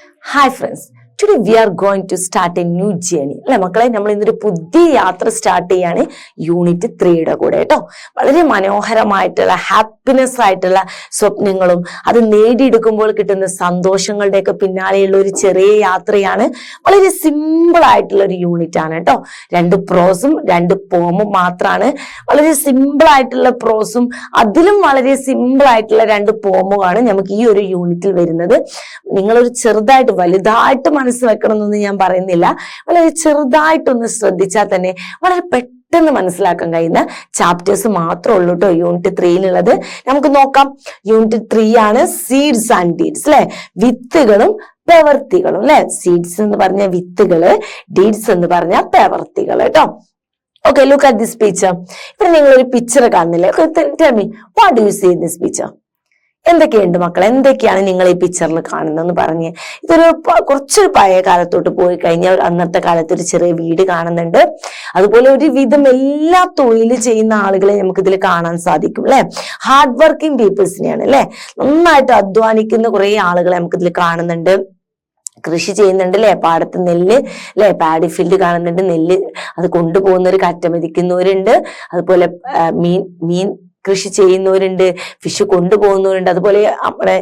Hi friends, today we are going to start a new journey. അല്ലെ മക്കളെ, നമ്മൾ ഇന്നൊരു പുതിയ യാത്ര സ്റ്റാർട്ട് ചെയ്യാണ് യൂണിറ്റ് 3യുടെ കൂടെ കേട്ടോ. വളരെ മനോഹരമായിട്ടുള്ള ഹാപ്പിനെസ് ആയിട്ടുള്ള സ്വപ്നങ്ങളും അത് നേടിയെടുക്കുമ്പോൾ കിട്ടുന്ന സന്തോഷങ്ങളുടെയൊക്കെ പിന്നാലെയുള്ള ഒരു ചെറിയ യാത്രയാണ്. വളരെ സിമ്പിൾ ആയിട്ടുള്ള ഒരു യൂണിറ്റ് ആണ് കേട്ടോ. 2 പ്രോസും 2 പോമും മാത്രമാണ്. വളരെ സിമ്പിൾ ആയിട്ടുള്ള പ്രോസും അതിലും വളരെ സിമ്പിൾ ആയിട്ടുള്ള 2 പോമുമാണ് നമുക്ക് ഈ ഒരു യൂണിറ്റിൽ വരുന്നത്. നിങ്ങളൊരു ചെറുതായിട്ട് വലുതായിട്ട് മനസ്സ് വെക്കണം എന്നൊന്നും ഞാൻ പറയുന്നില്ല. വളരെ ചെറുതായിട്ടൊന്ന് ശ്രദ്ധിച്ചാൽ തന്നെ വളരെ പെട്ടെന്ന് മനസ്സിലാക്കാൻ കഴിയുന്ന ചാപ്റ്റേഴ്സ് മാത്രമേ ഉള്ളൂ കേട്ടോ യൂണിറ്റ് 3യിലുള്ളത്. നമുക്ക് നോക്കാം. യൂണിറ്റ് 3 ആണ് സീഡ്സ് ആൻഡ് ഡീഡ്സ് അല്ലെ, വിത്തുകളും പ്രവർത്തികളും അല്ലെ. സീഡ്സ് എന്ന് പറഞ്ഞ വിത്തുകള്, ഡീഡ്സ് എന്ന് പറഞ്ഞ പ്രവർത്തികൾ കേട്ടോ. Okay, look at this picture. ഇവിടെ നിങ്ങൾ ഒരു പിക്ചർ കാണുന്നില്ലേ? Tell me, what do you see in this picture? എന്തൊക്കെയുണ്ട് മക്കൾ, എന്തൊക്കെയാണ് നിങ്ങൾ ഈ പിക്ചറിൽ കാണുന്നതെന്ന് പറഞ്ഞ്. ഇതൊരു കുറച്ചൊരു പഴയ കാലത്തോട്ട് പോയി കഴിഞ്ഞാൽ അന്നത്തെ കാലത്ത് ഒരു ചെറിയ വീട് കാണുന്നുണ്ട്. അതുപോലെ ഒരുവിധം എല്ലാ തൊഴിൽ ചെയ്യുന്ന ആളുകളെ നമുക്ക് ഇതിൽ കാണാൻ സാധിക്കും അല്ലെ. ഹാർഡ് വർക്കിംഗ് പീപ്പിൾസിനെയാണ് അല്ലെ, നന്നായിട്ട് അധ്വാനിക്കുന്ന കുറെ ആളുകളെ നമുക്ക് ഇതിൽ കാണുന്നുണ്ട്. കൃഷി ചെയ്യുന്നുണ്ട് അല്ലെ, പാടത്ത് നെല്ല് അല്ലെ, പാഡി ഫീൽഡ് കാണുന്നുണ്ട്. നെല്ല് അത് കൊണ്ടുപോകുന്നവർ, കറ്റമതിക്കുന്നവരുണ്ട്. അതുപോലെ മീൻ കൃഷി ചെയ്യുന്നവരുണ്ട്, ഫിഷ് കൊണ്ടുപോകുന്നവരുണ്ട്. അതുപോലെ നമ്മുടെ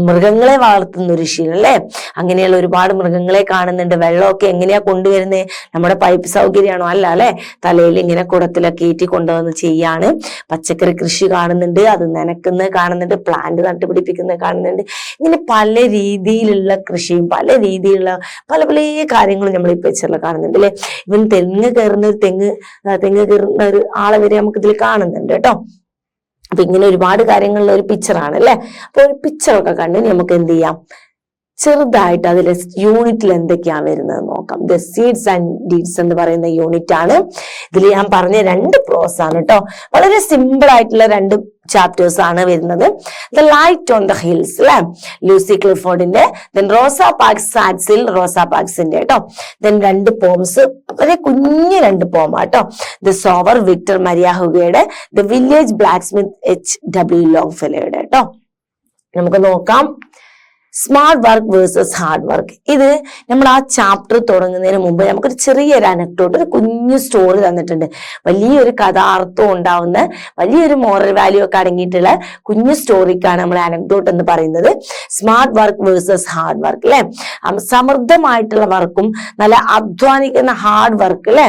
മൃഗങ്ങളെ വളർത്തുന്ന ഒരു ശീലം അല്ലെ, അങ്ങനെയുള്ള ഒരുപാട് മൃഗങ്ങളെ കാണുന്നുണ്ട്. വെള്ളമൊക്കെ എങ്ങനെയാ കൊണ്ടുവരുന്നത്? നമ്മുടെ പൈപ്പ് സൗകര്യമാണോ? അല്ല അല്ലെ, തലയിൽ ഇങ്ങനെ കുടത്തിലൊക്കെ ഏറ്റി കൊണ്ടുവന്ന് ചെയ്യാണ്. പച്ചക്കറി കൃഷി കാണുന്നുണ്ട്, അത് നനക്കുന്നത് കാണുന്നുണ്ട്, പ്ലാന്റ് നട്ടുപിടിപ്പിക്കുന്നത് കാണുന്നുണ്ട്. ഇങ്ങനെ പല രീതിയിലുള്ള കൃഷിയും പല രീതിയിലുള്ള പല പല കാര്യങ്ങളും നമ്മൾ ഈ പിക്ചറിൽ കാണുന്നുണ്ട് അല്ലെ. ഇവൻ തെങ്ങ് കയറുന്ന ഒരു ആളെ വരെ നമുക്ക് ഇതിൽ കാണുന്നുണ്ട് കേട്ടോ. അപ്പൊ ഇങ്ങനെ ഒരുപാട് കാര്യങ്ങളുള്ള ഒരു പിക്ചറാണ് അല്ലെ. അപ്പൊ ഒരു പിക്ചറൊക്കെ കണ്ട് നമുക്ക് എന്ത് ചെയ്യാം, ചെറുതായിട്ട് അതിലെ യൂണിറ്റിൽ എന്തൊക്കെയാ വരുന്നത് നോക്കാം. ദ സീഡ്സ് ആൻഡ് ഡീഡ്സ് എന്ന് പറയുന്ന യൂണിറ്റ് ആണ്. ഇതിൽ ഞാൻ പറഞ്ഞ 2 പ്രോസ് ആണ് കേട്ടോ. വളരെ സിമ്പിൾ ആയിട്ടുള്ള 2 ചാപ്റ്റേഴ്സ് ആണ് വരുന്നത്. The light on the hills അല്ലെ, ലൂസി ക്ലിഫോർഡിന്റെ. ദെൻ റോസാ പാർക്സ് സാറ്റ്സിൽ, റോസാ പാർക്സിന്റെ കേട്ടോ. ദെൻ 2 പോംസ്, വളരെ കുഞ്ഞു 2 പോം കേട്ടോ. ദ സോവർ, വിക്ടർ മരിയ ഹുഗയുടെ. The village blacksmith, H.W. ലോങ്ഫെലോയുടെ കേട്ടോ. നമുക്ക് നോക്കാം. Smart work versus hard work. ഇത് നമ്മൾ ആ ചാപ്റ്റർ തുടങ്ങുന്നതിന് മുമ്പ് നമുക്കൊരു ചെറിയൊരു അനക്ഡോട്ട്, ഒരു കുഞ്ഞു സ്റ്റോറി തന്നിട്ടുണ്ട്. വലിയൊരു കഥാർത്ഥം ഉണ്ടാവുന്ന, വലിയൊരു മോറൽ വാല്യൂ ഒക്കെ അടങ്ങിയിട്ടുള്ള കുഞ്ഞു സ്റ്റോറിക്കാണ് നമ്മൾ അനക്ഡോട്ട് എന്ന് പറയുന്നത്. Smart work versus hard work അല്ലെ. സമൃദ്ധമായിട്ടുള്ള വർക്കും നല്ല അധ്വാനിക്കുന്ന ഹാർഡ് വർക്ക് അല്ലെ,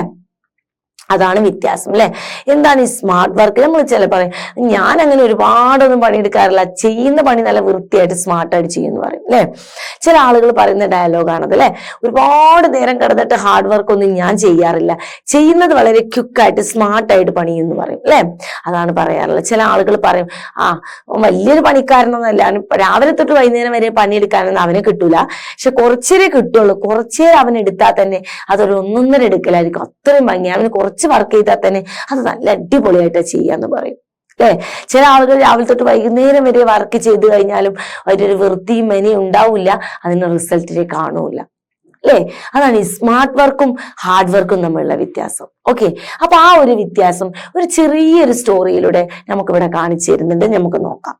അതാണ് വ്യത്യാസം അല്ലെ. എന്താണ് ഈ സ്മാർട്ട് വർക്ക്? നമ്മൾ ചില പറയും, ഞാൻ അങ്ങനെ ഒരുപാടൊന്നും പണിയെടുക്കാറില്ല, ചെയ്യുന്ന പണി നല്ല വൃത്തിയായിട്ട് സ്മാർട്ടായിട്ട് ചെയ്യുമെന്ന് പറയും അല്ലെ. ചില ആളുകൾ പറയുന്ന ഡയലോഗാണത് അല്ലെ. ഒരുപാട് നേരം കിടന്നിട്ട് ഹാർഡ് വർക്ക് ഒന്നും ഞാൻ ചെയ്യാറില്ല, ചെയ്യുന്നത് വളരെ ക്വിക്കായിട്ട് സ്മാർട്ടായിട്ട് പണിയെന്ന് പറയും അല്ലെ. അതാണ് പറയാറുള്ളത്. ചില ആളുകൾ പറയും, വലിയൊരു പണിക്കാരനൊന്നല്ല, രാവിലെ തൊട്ട് വൈകുന്നേരം വരെ പണിയെടുക്കാനൊന്നും അവനെ കിട്ടൂല, പക്ഷെ കുറച്ചേരെ കിട്ടുള്ളൂ. കുറച്ചേരെ അവൻ എടുത്താൽ തന്നെ അതൊരു 1.5 എടുക്കലായിരിക്കും. അത്രയും ഭംഗി. അവന് കുറച്ച് വർക്ക് ചെയ്താൽ തന്നെ അത് നല്ല അടിപൊളിയായിട്ട് ചെയ്യാന്ന് പറയും അല്ലെ. ചില ആളുകൾ രാവിലെ തൊട്ട് വൈകുന്നേരം വരെ വർക്ക് ചെയ്ത് കഴിഞ്ഞാലും അതിനൊരു വൃത്തിയും മെനയും ഉണ്ടാവില്ല, അതിന് റിസൾട്ടിനെ കാണൂല അല്ലെ. അതാണ് ഈ സ്മാർട്ട് വർക്കും ഹാർഡ് വർക്കും തമ്മിലുള്ള വ്യത്യാസം. ഓക്കെ, അപ്പൊ ആ ഒരു വ്യത്യാസം ഒരു ചെറിയൊരു സ്റ്റോറിയിലൂടെ നമുക്കിവിടെ കാണിച്ചു തരുന്നുണ്ട്. നമുക്ക് നോക്കാം.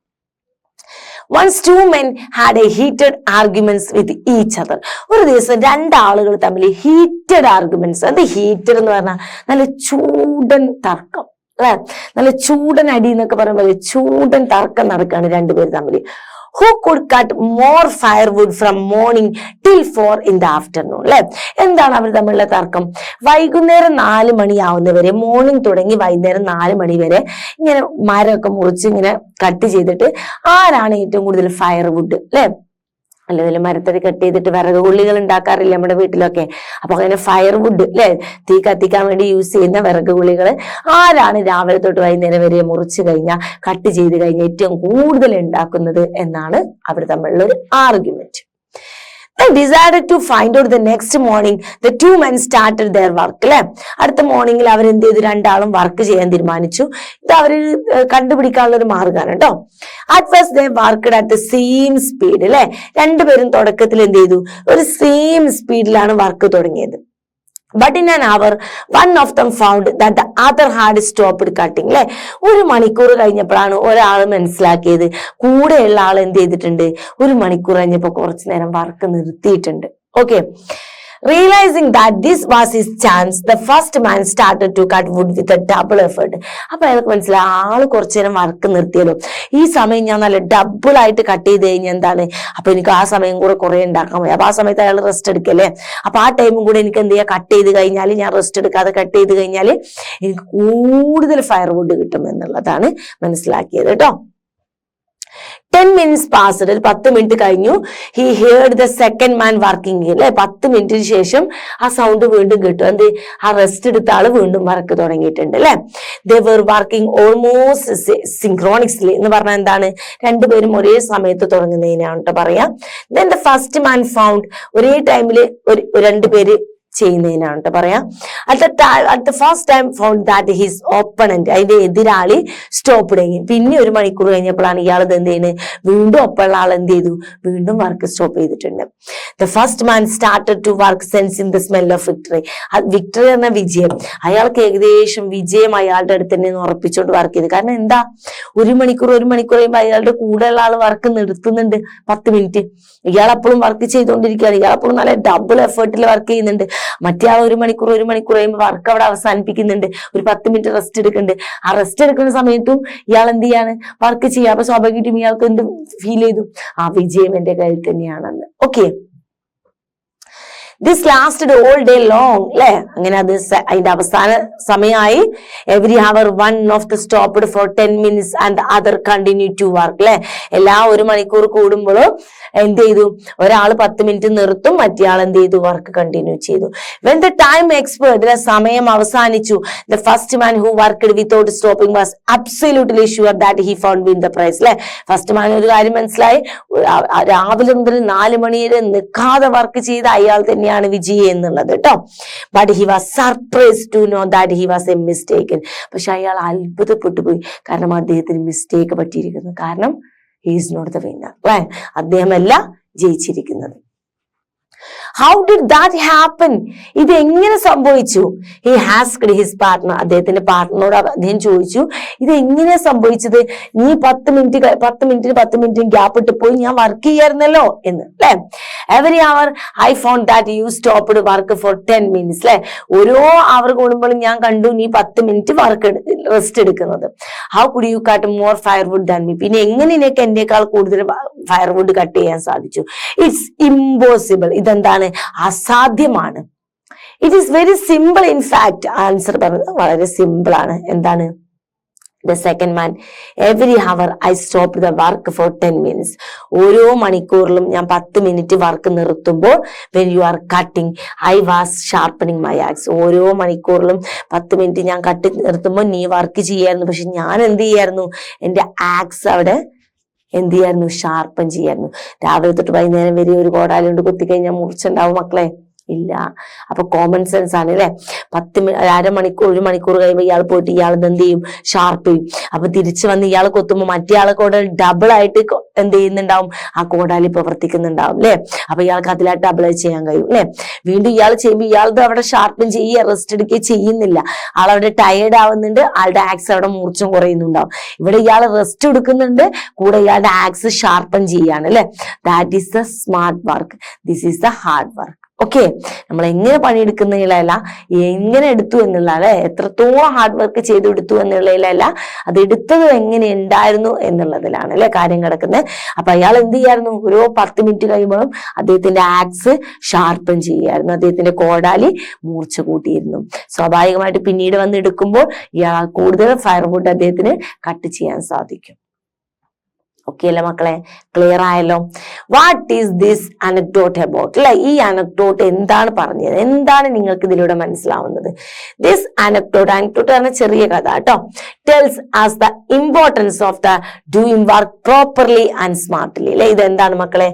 Once 2 men had a heated arguments with each other. ഒരു ദിവസം 2 ആളുകൾ തമ്മിൽ ഹീറ്റഡ് ആർഗ്യുമെന്റ്സ്. അത് ഹീറ്റഡ് എന്ന് പറഞ്ഞാൽ നല്ല ചൂടൻ തർക്കം അല്ലെ, നല്ല ചൂടൻ അടി എന്നൊക്കെ പറയുമ്പോൾ ചൂടൻ തർക്കം നടക്കുകയാണ് 2 പേര് തമ്മിൽ. Who could cut more firewood from morning till 4 in the afternoon അല്ലെ. എന്താണ് അവർ തമ്മിലുള്ള തർക്കം? വൈകുന്നേരം 4 മണിയാവുന്നവരെ, മോർണിംഗ് തുടങ്ങി വൈകുന്നേരം 4 മണി വരെ ഇങ്ങനെ മരമൊക്കെ മുറിച്ച് ഇങ്ങനെ കട്ട് ചെയ്തിട്ട് ആരാണ് ഏറ്റവും കൂടുതൽ ഫയർവുഡ് അല്ലെ, അല്ലെങ്കിൽ മരത്തടി കട്ട് ചെയ്തിട്ട് വിറക് കൊള്ളികൾ ഉണ്ടാക്കാറില്ല നമ്മുടെ വീട്ടിലൊക്കെ. അപ്പൊ അങ്ങനെ ഫയർവുഡ് അല്ലെ, തീ കത്തിക്കാൻ വേണ്ടി യൂസ് ചെയ്യുന്ന വിറക് കൊള്ളികള് ആരാണ് രാവിലെ തൊട്ട് വൈകുന്നേരം വരെ മുറിച്ചു കഴിഞ്ഞാൽ, കട്ട് ചെയ്ത് കഴിഞ്ഞാൽ ഏറ്റവും കൂടുതൽ ഉണ്ടാക്കുന്നത് എന്നാണ് അവർ തമ്മിലുള്ള ഒരു argument. They decided to find out the next morning. The 2 men started their work അല്ലെ. അടുത്ത മോർണിംഗിൽ അവർ എന്ത് ചെയ്തു? 2 ആളും വർക്ക് ചെയ്യാൻ തീരുമാനിച്ചു. ഇത് അവര് കണ്ടുപിടിക്കാനുള്ള ഒരു മാർഗമാണ് കേട്ടോ. At first they worked at the same speed അല്ലെ. 2 പേരും തുടക്കത്തിൽ എന്ത് ചെയ്തു? ഒരു സെയിം സ്പീഡിലാണ് വർക്ക് തുടങ്ങിയത്. But in an hour, one of them found that the other had stopped cutting. അല്ലെ, 1 മണിക്കൂർ കഴിഞ്ഞപ്പോഴാണ് ഒരാൾ മനസ്സിലാക്കിയത് കൂടെയുള്ള ആൾ എന്ത് ചെയ്തിട്ടുണ്ട്, 1 മണിക്കൂർ കഴിഞ്ഞപ്പോ കുറച്ചു നേരം വർക്ക് നിർത്തിയിട്ടുണ്ട്. Okay, realizing that this was his chance, the first man started to cut wood with a double effort. അപ്പൊ അയാൾക്ക് മനസ്സിലായി ആള് കുറച്ചു നേരം വർക്ക് നിർത്തിയല്ലോ, ഈ സമയം ഞാൻ നല്ല ഡബിൾ ആയിട്ട് കട്ട് ചെയ്ത് കഴിഞ്ഞാൽ എന്താണ്, അപ്പൊ എനിക്ക് ആ സമയം കൂടെ കുറെ ഉണ്ടാക്കാൻ പറ്റും. അപ്പൊ ആ സമയത്ത് അയാൾ റെസ്റ്റ് എടുക്കല്ലേ, അപ്പൊ ആ ടൈമും കൂടെ എനിക്ക് എന്ത് ചെയ്യാം, കട്ട് ചെയ്ത് കഴിഞ്ഞാൽ, ഞാൻ റെസ്റ്റ് എടുക്കാതെ കട്ട് ചെയ്ത് കഴിഞ്ഞാൽ എനിക്ക് കൂടുതൽ ഫയർ വുഡ് കിട്ടും എന്നുള്ളതാണ് മനസ്സിലാക്കിയത് കേട്ടോ. 10 minutes passed, 10 മിനിറ്റ് കഴിഞ്ഞു. He heard the second man working. അല്ലെ, 10 മിനിറ്റിന് ശേഷം ആ സൗണ്ട് വീണ്ടും കേട്ടു. എന്ത്, ആ റെസ്റ്റ് എടുത്ത ആള് വീണ്ടും വർക്ക് തുടങ്ങിയിട്ടുണ്ട് അല്ലെ. They were working almost synchronously എന്ന് പറഞ്ഞാൽ എന്താണ്, രണ്ടുപേരും ഒരേ സമയത്ത് തുടങ്ങുന്നതിനാണ് കേട്ടോ പറയാ. Then the first man found, ഒരേ ടൈമില് രണ്ടുപേര് ചെയ്യുന്നതിനാണ് കേട്ടോ പറയാ. At the first time found that his opponent, അതിന്റെ എതിരാളി സ്റ്റോപ്പ് ചെയ്യും. പിന്നെ 1 മണിക്കൂർ കഴിഞ്ഞപ്പോഴാണ് ഇയാൾ എന്ത് ചെയ്യുന്നത്, വീണ്ടും ഒപ്പമുള്ള ആൾ എന്ത് ചെയ്തു, വീണ്ടും വർക്ക് സ്റ്റോപ്പ് ചെയ്തിട്ടുണ്ട്. The first man started to work sensing the smell of victory. Victory എന്ന വിജയം, അയാൾക്ക് ഏകദേശം വിജയം അയാളുടെ അടുത്ത് തന്നെ ഉറപ്പിച്ചോണ്ട് വർക്ക് ചെയ്തു. കാരണം എന്താ, 1 മണിക്കൂർ കഴിയുമ്പോൾ അയാളുടെ കൂടെയുള്ള ആൾ വർക്ക് നിർത്തുന്നുണ്ട് 10 മിനിറ്റ്. ഇയാൾ അപ്പോഴും വർക്ക് ചെയ്തുകൊണ്ടിരിക്കുകയാണ്, ഇയാൾ അപ്പോഴും നല്ല ഡബിൾ എഫേർട്ടിൽ വർക്ക് ചെയ്യുന്നുണ്ട്. മറ്റേ ആൾ 1 മണിക്കൂർ കഴിയുമ്പോൾ വർക്ക് അവിടെ അവസാനിപ്പിക്കുന്നുണ്ട്, ഒരു 10 മിനിറ്റ് റെസ്റ്റ് എടുക്കുന്നുണ്ട്. ആ റെസ്റ്റ് എടുക്കുന്ന സമയത്തും ഇയാൾ എന്ത് ചെയ്യാണ്, വർക്ക് ചെയ്യുക. അപ്പൊ സ്വാഭാവികമായിട്ടും ഇയാൾക്ക് എന്ത് ഫീൽ ചെയ്തു, ആ വിജയം എന്റെ കയ്യിൽ തന്നെയാണെന്ന്. Okay, this lasted all day long അല്ലെ. അങ്ങനെ അത് അതിന്റെ അവസാന സമയമായി. Every hour one of the stopped for 10 minutes and the other continue to work അല്ലെ. എല്ലാ 1 മണിക്കൂർ കൂടുമ്പോഴും എന്ത് ചെയ്തു, ഒരാൾ 10 മിനിറ്റ് നിർത്തും, മറ്റേ ആൾ എന്ത് ചെയ്തു, വർക്ക് കണ്ടിന്യൂ ചെയ്തു. വെൻ ദ ടൈം എക്സ്പയർഡ്, സമയം അവസാനിച്ചു, the first man who worked without stopping was absolutely sure that he found win the prize അല്ലെ. ഫസ്റ്റ് മാൻ ഒരു കാര്യം മനസ്സിലായി, രാവിലെ മുതൽ 4 മണി വരെ നിൽക്കാതെ വർക്ക് ചെയ്ത അയാൾ തന്നെയാണ് വിജയി എന്നുള്ളത് കേട്ടോ. But he was surprised to know that he was a mistaken. പക്ഷെ അയാൾ അത്ഭുതപ്പെട്ടു പോയി, കാരണം അദ്ദേഹത്തിന് മിസ്റ്റേക്ക് പറ്റിയിരിക്കുന്നു. കാരണം he is not the winner, right? അദ്ദേഹമല്ല ജയിച്ചിരിക്കുന്നത്. How did that happen? ഇത് എങ്ങനെ സംഭവിച്ചു? He asked his partner. അദ്ദേഹത്തിന്റെ പാർട്ട്ണറോട് അദ്ദേഹം ചോദിച്ചു, ഇത് എങ്ങനെ സംഭവിച്ചത്? നീ 10 മിനിറ്റ് ഗ്യാപ്പ് ഇട്ട് പോയി, ഞാൻ വർക്ക് ചെയ്യായിരുന്നല്ലോ എന്ന് അല്ലെ. Every hour I found that you stopped work for 10 minutes അല്ലെ. ഓരോ അവർ കൂടുമ്പോഴും ഞാൻ കണ്ടു നീ 10 മിനിറ്റ് വർക്ക് റെസ്റ്റ് എടുക്കുന്നത്. How could you cut more firewood than me? പിന്നെ എങ്ങനെ നിനക്ക് എന്നേക്കാൾ കൂടുതൽ ഫയർവുഡ് കട്ട് ചെയ്യാൻ സാധിച്ചു? It's impossible. ഇതെന്താണ്, അസാധ്യമാണ്. It is very simple. In fact answer പറഞ്ഞത് വളരെ സിമ്പിൾ ആണ്. എന്താണ്? The second man, every hour I stopped the work for 10 minutes. ഓരോ മണിക്കൂറിലും ഞാൻ 10 മിനിറ്റ് വർക്ക് നിർത്തുമ്പോൾ, when you are cutting, I was sharpening my axe. ഓരോ മണിക്കൂറിലും 10 മിനിറ്റ് ഞാൻ കട്ട് നിർത്തുമ്പോൾ നീ വർക്ക് ചെയ്യായിരുന്നു, പക്ഷെ ഞാൻ എന്ത് ചെയ്യായിരുന്നു, എന്റെ ആക്സ് അവിടെ എന്ത് ചെയ്യായിരുന്നു, ഷാർപ്പൻ ചെയ്യായിരുന്നു. രാവിലെ തൊട്ട് വൈകുന്നേരം വരെ ഒരു കോടാലി കൊണ്ട് കുത്തിക്കഴിഞ്ഞാൽ മുറിച്ചുണ്ടാവും മക്കളെ? ഇല്ല. അപ്പൊ കോമൺ സെൻസ് ആണ് അല്ലെ. 1 മണിക്കൂർ കഴിയുമ്പോൾ ഇയാൾ പോയിട്ട് ഇയാൾ എന്ത് ചെയ്യും, ഷാർപ്പ് ചെയ്യും. അപ്പൊ തിരിച്ചു വന്ന് ഇയാൾ കൊത്തുമ്പോൾ മറ്റേ ആളെ കോടാലി ഡബിൾ ആയിട്ട് എന്ത് ചെയ്യുന്നുണ്ടാവും, ആ കോടാലി പ്രവർത്തിക്കുന്നുണ്ടാവും അല്ലെ. അപ്പൊ ഇയാൾക്ക് അതിലാ ഡബിൾ ചെയ്യാൻ കഴിയും അല്ലെ. വീണ്ടും ഇയാൾ ചെയ്യുമ്പോൾ ഇയാളത് അവിടെ ഷാർപ്പൻ ചെയ്യുക, റെസ്റ്റ് എടുക്കുകയും ചെയ്യുന്നില്ല. ആളവിടെ ടയേർഡ് ആവുന്നുണ്ട്, ആളുടെ ആക്സ് അവിടെ മൂർച്ചം കുറയുന്നുണ്ടാവും. ഇവിടെ ഇയാൾ റെസ്റ്റ് എടുക്കുന്നുണ്ട്, കൂടെ ഇയാളുടെ ആക്സ് ഷാർപ്പൻ ചെയ്യാണ് അല്ലെ. That is the smart work, this is the hard work. Okay, നമ്മൾ എങ്ങനെ പണിയെടുക്കുന്നതിലല്ല, എങ്ങനെ എടുത്തു എന്നുള്ള അല്ലെ, എത്രത്തോളം ഹാർഡ് വർക്ക് ചെയ്തെടുത്തു എന്നുള്ളതിലല്ല, അത് എടുത്തത് എങ്ങനെ ഉണ്ടായിരുന്നു എന്നുള്ളതിലാണ് അല്ലെ കാര്യം കിടക്കുന്നത്. അപ്പൊ അയാൾ എന്ത് ചെയ്യായിരുന്നു, ഓരോ 10 മിനിറ്റ് കഴിയുമ്പോഴും അദ്ദേഹത്തിന്റെ ആക്സ് ഷാർപ്പൻ ചെയ്യായിരുന്നു, അദ്ദേഹത്തിന്റെ കോടാലി മൂർച്ച കൂട്ടിയിരുന്നു. സ്വാഭാവികമായിട്ട് പിന്നീട് വന്ന് എടുക്കുമ്പോൾ ഇയാൾ കൂടുതൽ ഫയർവുഡ് അദ്ദേഹത്തിന് കട്ട് ചെയ്യാൻ സാധിക്കും. ഓക്കെ അല്ലേ മക്കളെ? ക്ലിയർ ആയല്ലോ? What is this anecdote about അല്ലെ. ഈ അനക്ഡോട്ട് എന്താണ് പറഞ്ഞത്, എന്താണ് നിങ്ങൾക്ക് ഇതിലൂടെ മനസ്സിലാവുന്നത്? ദിസ് അനക്ഡോട്ട് പറഞ്ഞ ചെറിയ കഥ കേട്ടോ. Tells us the importance of the doing work properly and smartly അല്ലെ. ഇതെന്താണ് മക്കളെ?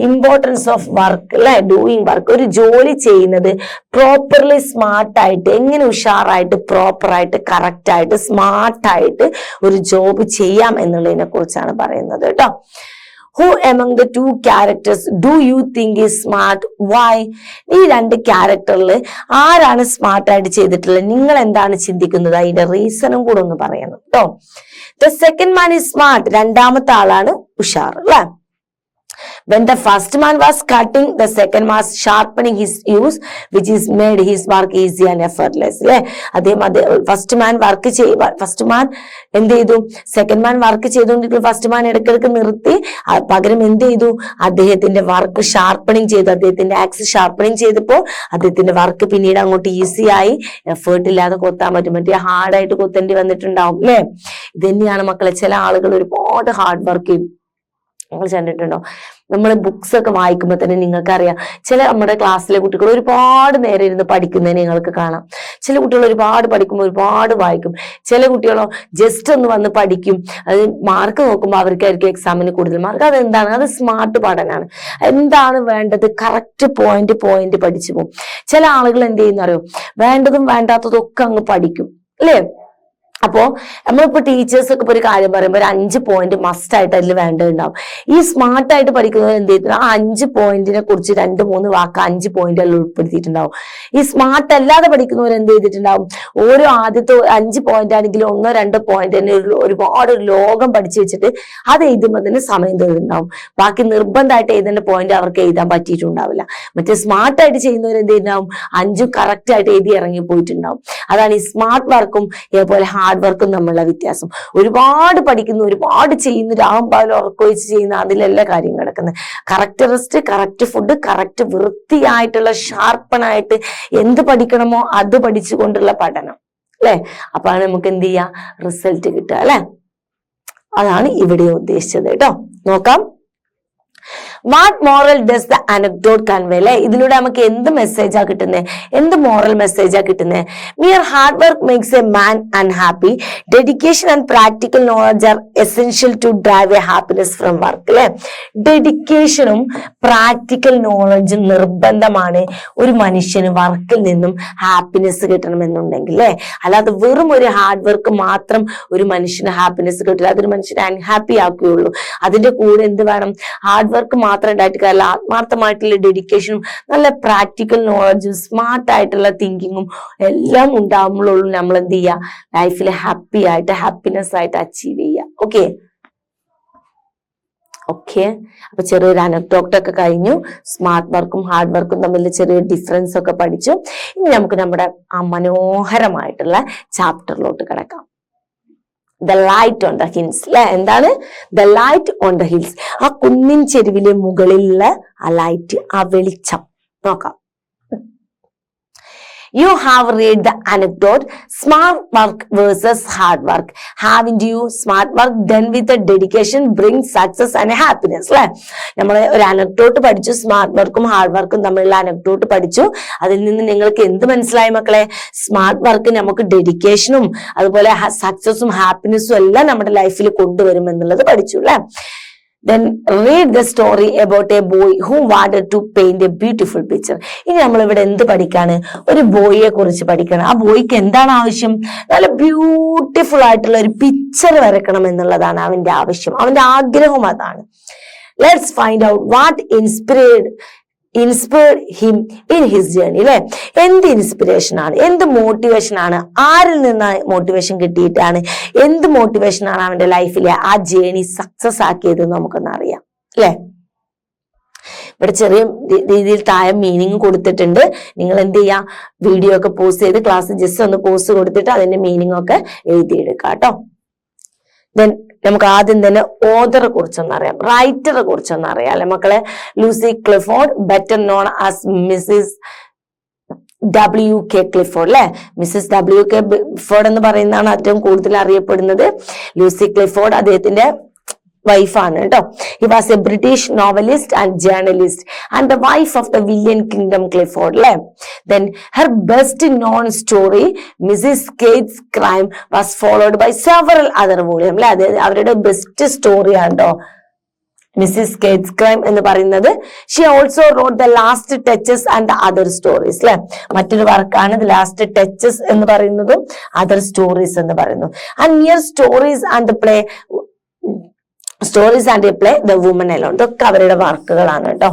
ഇമ്പോർട്ടൻസ് ഓഫ് വർക്ക് അല്ലെ, ഡൂയിങ് വർക്ക്, ഒരു ജോലി ചെയ്യുന്നത് പ്രോപ്പർലി സ്മാർട്ടായിട്ട്, എങ്ങനെ ഉഷാറായിട്ട് പ്രോപ്പറായിട്ട് കറക്റ്റ് ആയിട്ട് സ്മാർട്ടായിട്ട് ഒരു ജോബ് ചെയ്യാം എന്നുള്ളതിനെ കുറിച്ചാണ് പറയുന്നത് കേട്ടോ. Who among the two characters do you think is smart? Why? ഈ രണ്ട് ക്യാരക്ടറിൽ ആരാണ് സ്മാർട്ട് ആയിട്ട് ചെയ്തിട്ടുള്ളത്? നിങ്ങൾ എന്താണ് ചിന്തിക്കുന്നത്? അതിന്റെ റീസണും കൂടെ ഒന്ന് പറയണം കേട്ടോ. The second man is smart. രണ്ടാമത്തെ ആളാണ് ഉഷാർ അല്ലെ. When the first man was cutting, the second man was sharpening his use, which is made his work easy and effortless. അല്ലെ, ഫസ്റ്റ് മാൻ എന്ത് ചെയ്തു? സെക്കൻഡ് മാൻ വർക്ക് ചെയ്തുകൊണ്ടിരിക്കുന്ന ഫസ്റ്റ് മാൻ ഇടയ്ക്കിടയ്ക്ക് നിർത്തി, പകരം എന്ത് ചെയ്തു? അദ്ദേഹത്തിന്റെ വർക്ക് ഷാർപ്പണിങ് ചെയ്തു. അദ്ദേഹത്തിന്റെ ആക്സ് ഷാർപ്പണിങ് ചെയ്തപ്പോൾ അദ്ദേഹത്തിന്റെ വർക്ക് പിന്നീട് അങ്ങോട്ട് ഈസി ആയി, എഫേർട്ട് ഇല്ലാതെ കൊത്താൻ പറ്റും. മറ്റേ ഹാർഡായിട്ട് കൊത്തേണ്ടി വന്നിട്ടുണ്ടാവും അല്ലെ. ഇത് തന്നെയാണ് മക്കളെ, ചില ആളുകൾ ഒരുപാട് ഹാർഡ് വർക്ക് ചെയ്യും. നിങ്ങൾ കണ്ടിട്ടുണ്ടോ? നമ്മൾ ബുക്സ് ഒക്കെ വായിക്കുമ്പോൾ തന്നെ നിങ്ങൾക്കറിയാം, ചില നമ്മുടെ ക്ലാസ്സിലെ കുട്ടികൾ ഒരുപാട് നേരം ഇരുന്ന് പഠിക്കുന്നതിന് നിങ്ങൾക്ക് കാണാം. ചില കുട്ടികൾ ഒരുപാട് പഠിക്കുമ്പോൾ ഒരുപാട് വായിക്കും. ചില കുട്ടികളോ ജസ്റ്റ് ഒന്ന് വന്ന് പഠിക്കും. അത് മാർക്ക് നോക്കുമ്പോൾ അവർക്കായിരിക്കും എക്സാമിന് കൂടുതൽ മാർക്ക്. അതെന്താണ്? അത് സ്മാർട്ട് പഠനമാണ്. എന്താണ് വേണ്ടത്? കറക്റ്റ് പോയിന്റ് പഠിച്ചു പോകും. ചില ആളുകൾ എന്ത് ചെയ്യുന്ന അറിയോ? വേണ്ടതും വേണ്ടാത്തതും ഒക്കെ അങ്ങ് പഠിക്കും അല്ലേ. അപ്പോ നമ്മളിപ്പോ ടീച്ചേഴ്സ് ഒക്കെ ഇപ്പൊ ഒരു കാര്യം പറയുമ്പോൾ ഒരു 5 പോയിന്റ് മസ്റ്റ് ആയിട്ട് അതിൽ വേണ്ടതുണ്ടാവും. ഈ സ്മാർട്ട് ആയിട്ട് പഠിക്കുന്നവർ എന്ത് ചെയ്തിട്ടുണ്ടാവും? ആ 5 പോയിന്റിനെ കുറിച്ച് 2-3 വാക്ക് 5 പോയിന്റ് എല്ലാം ഉൾപ്പെടുത്തിയിട്ടുണ്ടാവും. ഈ സ്മാർട്ട് അല്ലാതെ പഠിക്കുന്നവർ എന്ത് ചെയ്തിട്ടുണ്ടാവും? ഓരോ ആദ്യത്തെ 5 പോയിന്റ് ആണെങ്കിലും 1-2 പോയിന്റ് തന്നെ ഒരുപാട് ലോകം പഠിച്ചു വെച്ചിട്ട് അത് എഴുതുമ്പോൾ തന്നെ സമയം തീർന്നുണ്ടാവും. ബാക്കി നിർബന്ധമായിട്ട് എഴുതേണ്ട പോയിന്റ് അവർക്ക് എഴുതാൻ പറ്റിയിട്ടുണ്ടാവില്ല. മറ്റേ സ്മാർട്ട് ആയിട്ട് ചെയ്യുന്നവർ എന്ത് ചെയ്യുന്നുണ്ടാവും? 5 കറക്റ്റ് ആയിട്ട് എഴുതി ഇറങ്ങി പോയിട്ടുണ്ടാവും. അതാണ് ഈ സ്മാർട്ട് വർക്കും ഇതേപോലെ ഹാർഡ് വർക്കും തമ്മിലുള്ള വ്യത്യാസം. ഒരുപാട് പഠിക്കുന്നു, ഒരുപാട് ചെയ്യുന്നു, രാവും ഉറക്കൊഴിച്ച് ചെയ്യുന്ന അതിലെല്ലാം കാര്യം കിടക്കുന്നത്. Correct rest, correct food, correct വൃത്തിയായിട്ടുള്ള ഷാർപ്പണായിട്ട് എന്ത് പഠിക്കണമോ അത് പഠിച്ചുകൊണ്ടുള്ള പഠനം അല്ലെ. അപ്പൊ നമുക്ക് എന്ത് ചെയ്യാം? റിസൾട്ട് കിട്ടുക അല്ലെ. അതാണ് ഇവിടെ ഉദ്ദേശിച്ചത് കേട്ടോ. നോക്കാം. What moral does the anecdote convey അല്ലെ. ഇതിലൂടെ നമുക്ക് എന്ത് മെസ്സേജാ കിട്ടുന്നത്? എന്ത് മോറൽ മെസ്സേജാ കിട്ടുന്നത്? Mere hard work makes a man unhappy. Dedication and practical knowledge are essential to drive a happiness from work അല്ലെ. ഡെഡിക്കേഷനും പ്രാക്ടിക്കൽ നോളജും നിർബന്ധമാണ് ഒരു മനുഷ്യന് വർക്കിൽ നിന്നും ഹാപ്പിനെസ് കിട്ടണമെന്നുണ്ടെങ്കിൽ അല്ലെ. അല്ലാതെ വെറും ഒരു ഹാർഡ് വർക്ക് മാത്രം ഒരു മനുഷ്യന് ഹാപ്പിനെസ് കിട്ടില്ല. അതൊരു മനുഷ്യനെ അൺഹാപ്പി ആക്കുകയുള്ളൂ. അതിന്റെ കൂടെ എന്ത് വേണം? ഹാർഡ് വർക്ക് മാത്രം ഉണ്ടായിട്ട് കാര്യമില്ല. ആത്മാർത്ഥമായിട്ടുള്ള ഡെഡിക്കേഷനും നല്ല പ്രാക്ടിക്കൽ നോളജും സ്മാർട്ട് ആയിട്ടുള്ള തിങ്കിങ്ങും എല്ലാം ഉണ്ടാകുമ്പോഴുള്ളൂ നമ്മൾ എന്ത് ചെയ്യുക? ലൈഫിൽ ഹാപ്പി ആയിട്ട് ഹാപ്പിനെസ് ആയിട്ട് അച്ചീവ് ചെയ്യുക. ഓക്കെ. അപ്പൊ ചെറിയൊരു അനക്ഡോട്ട് കഴിഞ്ഞു. സ്മാർട്ട് വർക്കും ഹാർഡ് വർക്കും തമ്മിൽ ചെറിയ ഡിഫറൻസ് ഒക്കെ പഠിച്ചു. ഇനി നമുക്ക് നമ്മുടെ ആ മനോഹരമായിട്ടുള്ള ചാപ്റ്ററിലോട്ട് കിടക്കാം. The light on the hills അല്ലെ. എന്താണ്? The light on the hills. ആ കുന്നിൻ ചെരുവിലെ മുകളിലുള്ള ആ ലൈറ്റ്, ആ വെളിച്ചം നോക്കാം. You have read the anecdote, smart work versus hard work. Haven't you? Smart work done with the dedication brings success and happiness. അല്ലെ. നമ്മൾ ഒരു അനക്ഡോട്ട് പഠിച്ചു. സ്മാർട്ട് വർക്കും ഹാർഡ് വർക്കും തമ്മിലുള്ള അനക്ഡോട്ട് പഠിച്ചു. അതിൽ നിന്ന് നിങ്ങൾക്ക് എന്ത് മനസ്സിലായി മക്കളെ? സ്മാർട്ട് വർക്ക് നമുക്ക് ഡെഡിക്കേഷനും അതുപോലെ സക്സസും ഹാപ്പിനെസ്സും എല്ലാം നമ്മുടെ ലൈഫിൽ കൊണ്ടുവരും എന്നുള്ളത് പഠിച്ചു അല്ലെ. Then read the story about a boy who wanted to paint a beautiful picture. ഇനി നമ്മൾ ഇവിടെ എന്ത് പഠിക്കാണ്? ഒരു ബോയിയെ കുറിച്ച് പഠിക്കണം. ആ ബോയ്ക്ക് എന്താണ് ആവശ്യം? നല്ല ബ്യൂട്ടിഫുൾ ആയിട്ടുള്ള ഒരു പിക്ചർ വരക്കണം എന്നുള്ളതാണ് അവന്റെ ആവശ്യം, അവന്റെ ആഗ്രഹം അതാണ്. Let's find out what inspired him in his journey അല്ലെ. എന്ത് ഇൻസ്പിറേഷൻ ആണ്, എന്ത് മോട്ടിവേഷൻ ആണ്, ആരിൽ നിന്ന് മോട്ടിവേഷൻ കിട്ടിയിട്ടാണ്, എന്ത് മോട്ടിവേഷൻ ആണ് അവന്റെ ലൈഫിലെ ആ ജേർണി സക്സസ് ആക്കിയത് നമുക്കൊന്ന് അറിയാം അല്ലെ. ഇവിടെ ചെറിയ രീതിയിൽ താഴെ മീനിങ് കൊടുത്തിട്ടുണ്ട്. നിങ്ങൾ എന്ത് ചെയ്യാ? വീഡിയോ ഒക്കെ പോസ്റ്റ് ചെയ്ത് ക്ലാസ് ജസ്റ്റ് ഒന്ന് പോസ്റ്റ് കൊടുത്തിട്ട് അതിന്റെ മീനിങ് ഒക്കെ എഴുതിയെടുക്കാം കേട്ടോ. ദെൻ നമുക്ക് ആദ്യം തന്നെ ഓതറെ കുറിച്ചൊന്നറിയാം, റൈറ്ററെ കുറിച്ചൊന്നറിയാം അല്ലെ മക്കളെ. Lucy Clifford, better known as Mrs WK Clifford അല്ലെ. മിസ്സിസ് WK ക്ലിഫോർഡ് എന്ന് പറയുന്നതാണ് ഏറ്റവും കൂടുതൽ അറിയപ്പെടുന്നത്. ലൂസി ക്ലിഫോർഡ് അദ്ദേഹത്തിന്റെ വൈഫാണ് കേട്ടോ. He was a British novelist and journalist and the wife of the William Kingdon Clifford അല്ലെ. Then her best known story Mrs Keith's crime was followed by several other volume അല്ലെ. അതായത് അവരുടെ best സ്റ്റോറിയാണ് കേട്ടോ Mrs Keith's crime എന്ന് പറയുന്നത്. Xi also wrote the last touches and the other stories അല്ലെ. മറ്റൊരു വർക്കാണ് ദ ലാസ്റ്റ് ടച്ചസ് എന്ന് പറയുന്നതും അതർ സ്റ്റോറീസ് എന്ന് പറയുന്നു. And near stories and the play stories and A play, the woman alone. ഇതൊക്കെ അവരുടെ വർക്കുകളാണ് കേട്ടോ.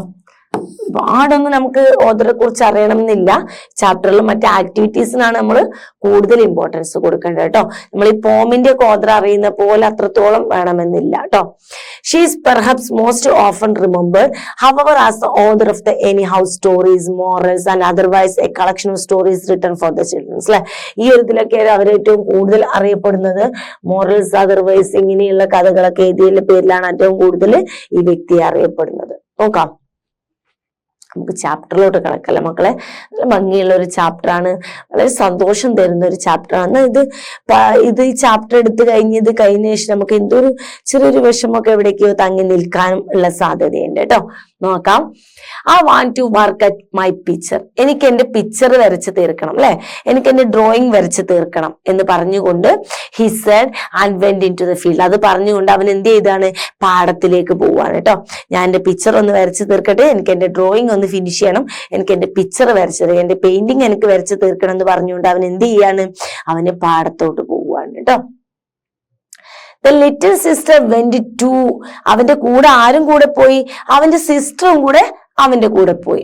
ഒരുപാടൊന്നും നമുക്ക് ഓതറെ കുറിച്ച് അറിയണം എന്നില്ല. ചാപ്റ്ററിലും മറ്റു ആക്ടിവിറ്റീസിനാണ് നമ്മൾ കൂടുതൽ ഇമ്പോർട്ടൻസ് കൊടുക്കേണ്ടത് കേട്ടോ. നമ്മൾ ഈ പോമിന്റെ ഒക്കെ ഓതർ അറിയുന്ന പോലെ അത്രത്തോളം വേണമെന്നില്ല കേട്ടോ. She is perhaps most often remembered hour as the author of the any house stories, morals and otherwise a collection of stories written for the childrens. അല്ലെ, ഈ ഒരു ഇതിലൊക്കെ അവർ ഏറ്റവും കൂടുതൽ അറിയപ്പെടുന്നത് മോറൽസ്, അതർവൈസ് ഇങ്ങനെയുള്ള കഥകളൊക്കെ എഴുതിയതിന്റെ പേരിലാണ് ഏറ്റവും കൂടുതൽ ഈ വ്യക്തിയെ അറിയപ്പെടുന്നത്. നോക്കാം, നമുക്ക് ചാപ്റ്ററിലോട്ട് കിടക്കല്ല മക്കളെ. നല്ല ഭംഗിയുള്ള ഒരു ചാപ്റ്ററാണ്, വളരെ സന്തോഷം തരുന്ന ഒരു ചാപ്റ്ററാണ് ഇത്. ഈ ചാപ്റ്റർ എടുത്തു കഴിഞ്ഞ ശേഷം നമുക്ക് എന്തൊരു ചെറിയൊരു വിഷമമൊക്കെ എവിടേക്കോ തങ്ങി നിൽക്കാനും ഉള്ള സാധ്യതയുണ്ട് കേട്ടോ. നോക്കാം. I want to work at my picture. എനിക്ക് എന്റെ പിക്ചർ വരച്ച് തീർക്കണം, അല്ലെ, എനിക്ക് എന്റെ ഡ്രോയിങ് വരച്ച് തീർക്കണം എന്ന് പറഞ്ഞുകൊണ്ട് he said and went into the field. അത് പറഞ്ഞുകൊണ്ട് അവൻ എന്ത് ചെയ്താണ്, പാടത്തിലേക്ക് പോവാണ് കേട്ടോ. ഞാൻ എന്റെ പിക്ചർ ഒന്ന് വരച്ച് തീർക്കട്ടെ, എനിക്ക് എന്റെ ഡ്രോയിങ് ഒന്ന് ഫിനിഷ് ചെയ്യണം, എനിക്ക് എന്റെ പിക്ചർ വരച്ചത്, എന്റെ പെയിന്റിങ് എനിക്ക് വരച്ച് തീർക്കണം എന്ന് പറഞ്ഞുകൊണ്ട് അവൻ എന്ത് ചെയ്യാണ്, അവന് പാടത്തോട്ട് പോവാണ് കേട്ടോ. The little sister went to, അവന്റെ കൂടെ ആരും കൂടെ പോയി, അവന്റെ സിസ്റ്ററും കൂടെ അവന്റെ കൂടെ പോയി.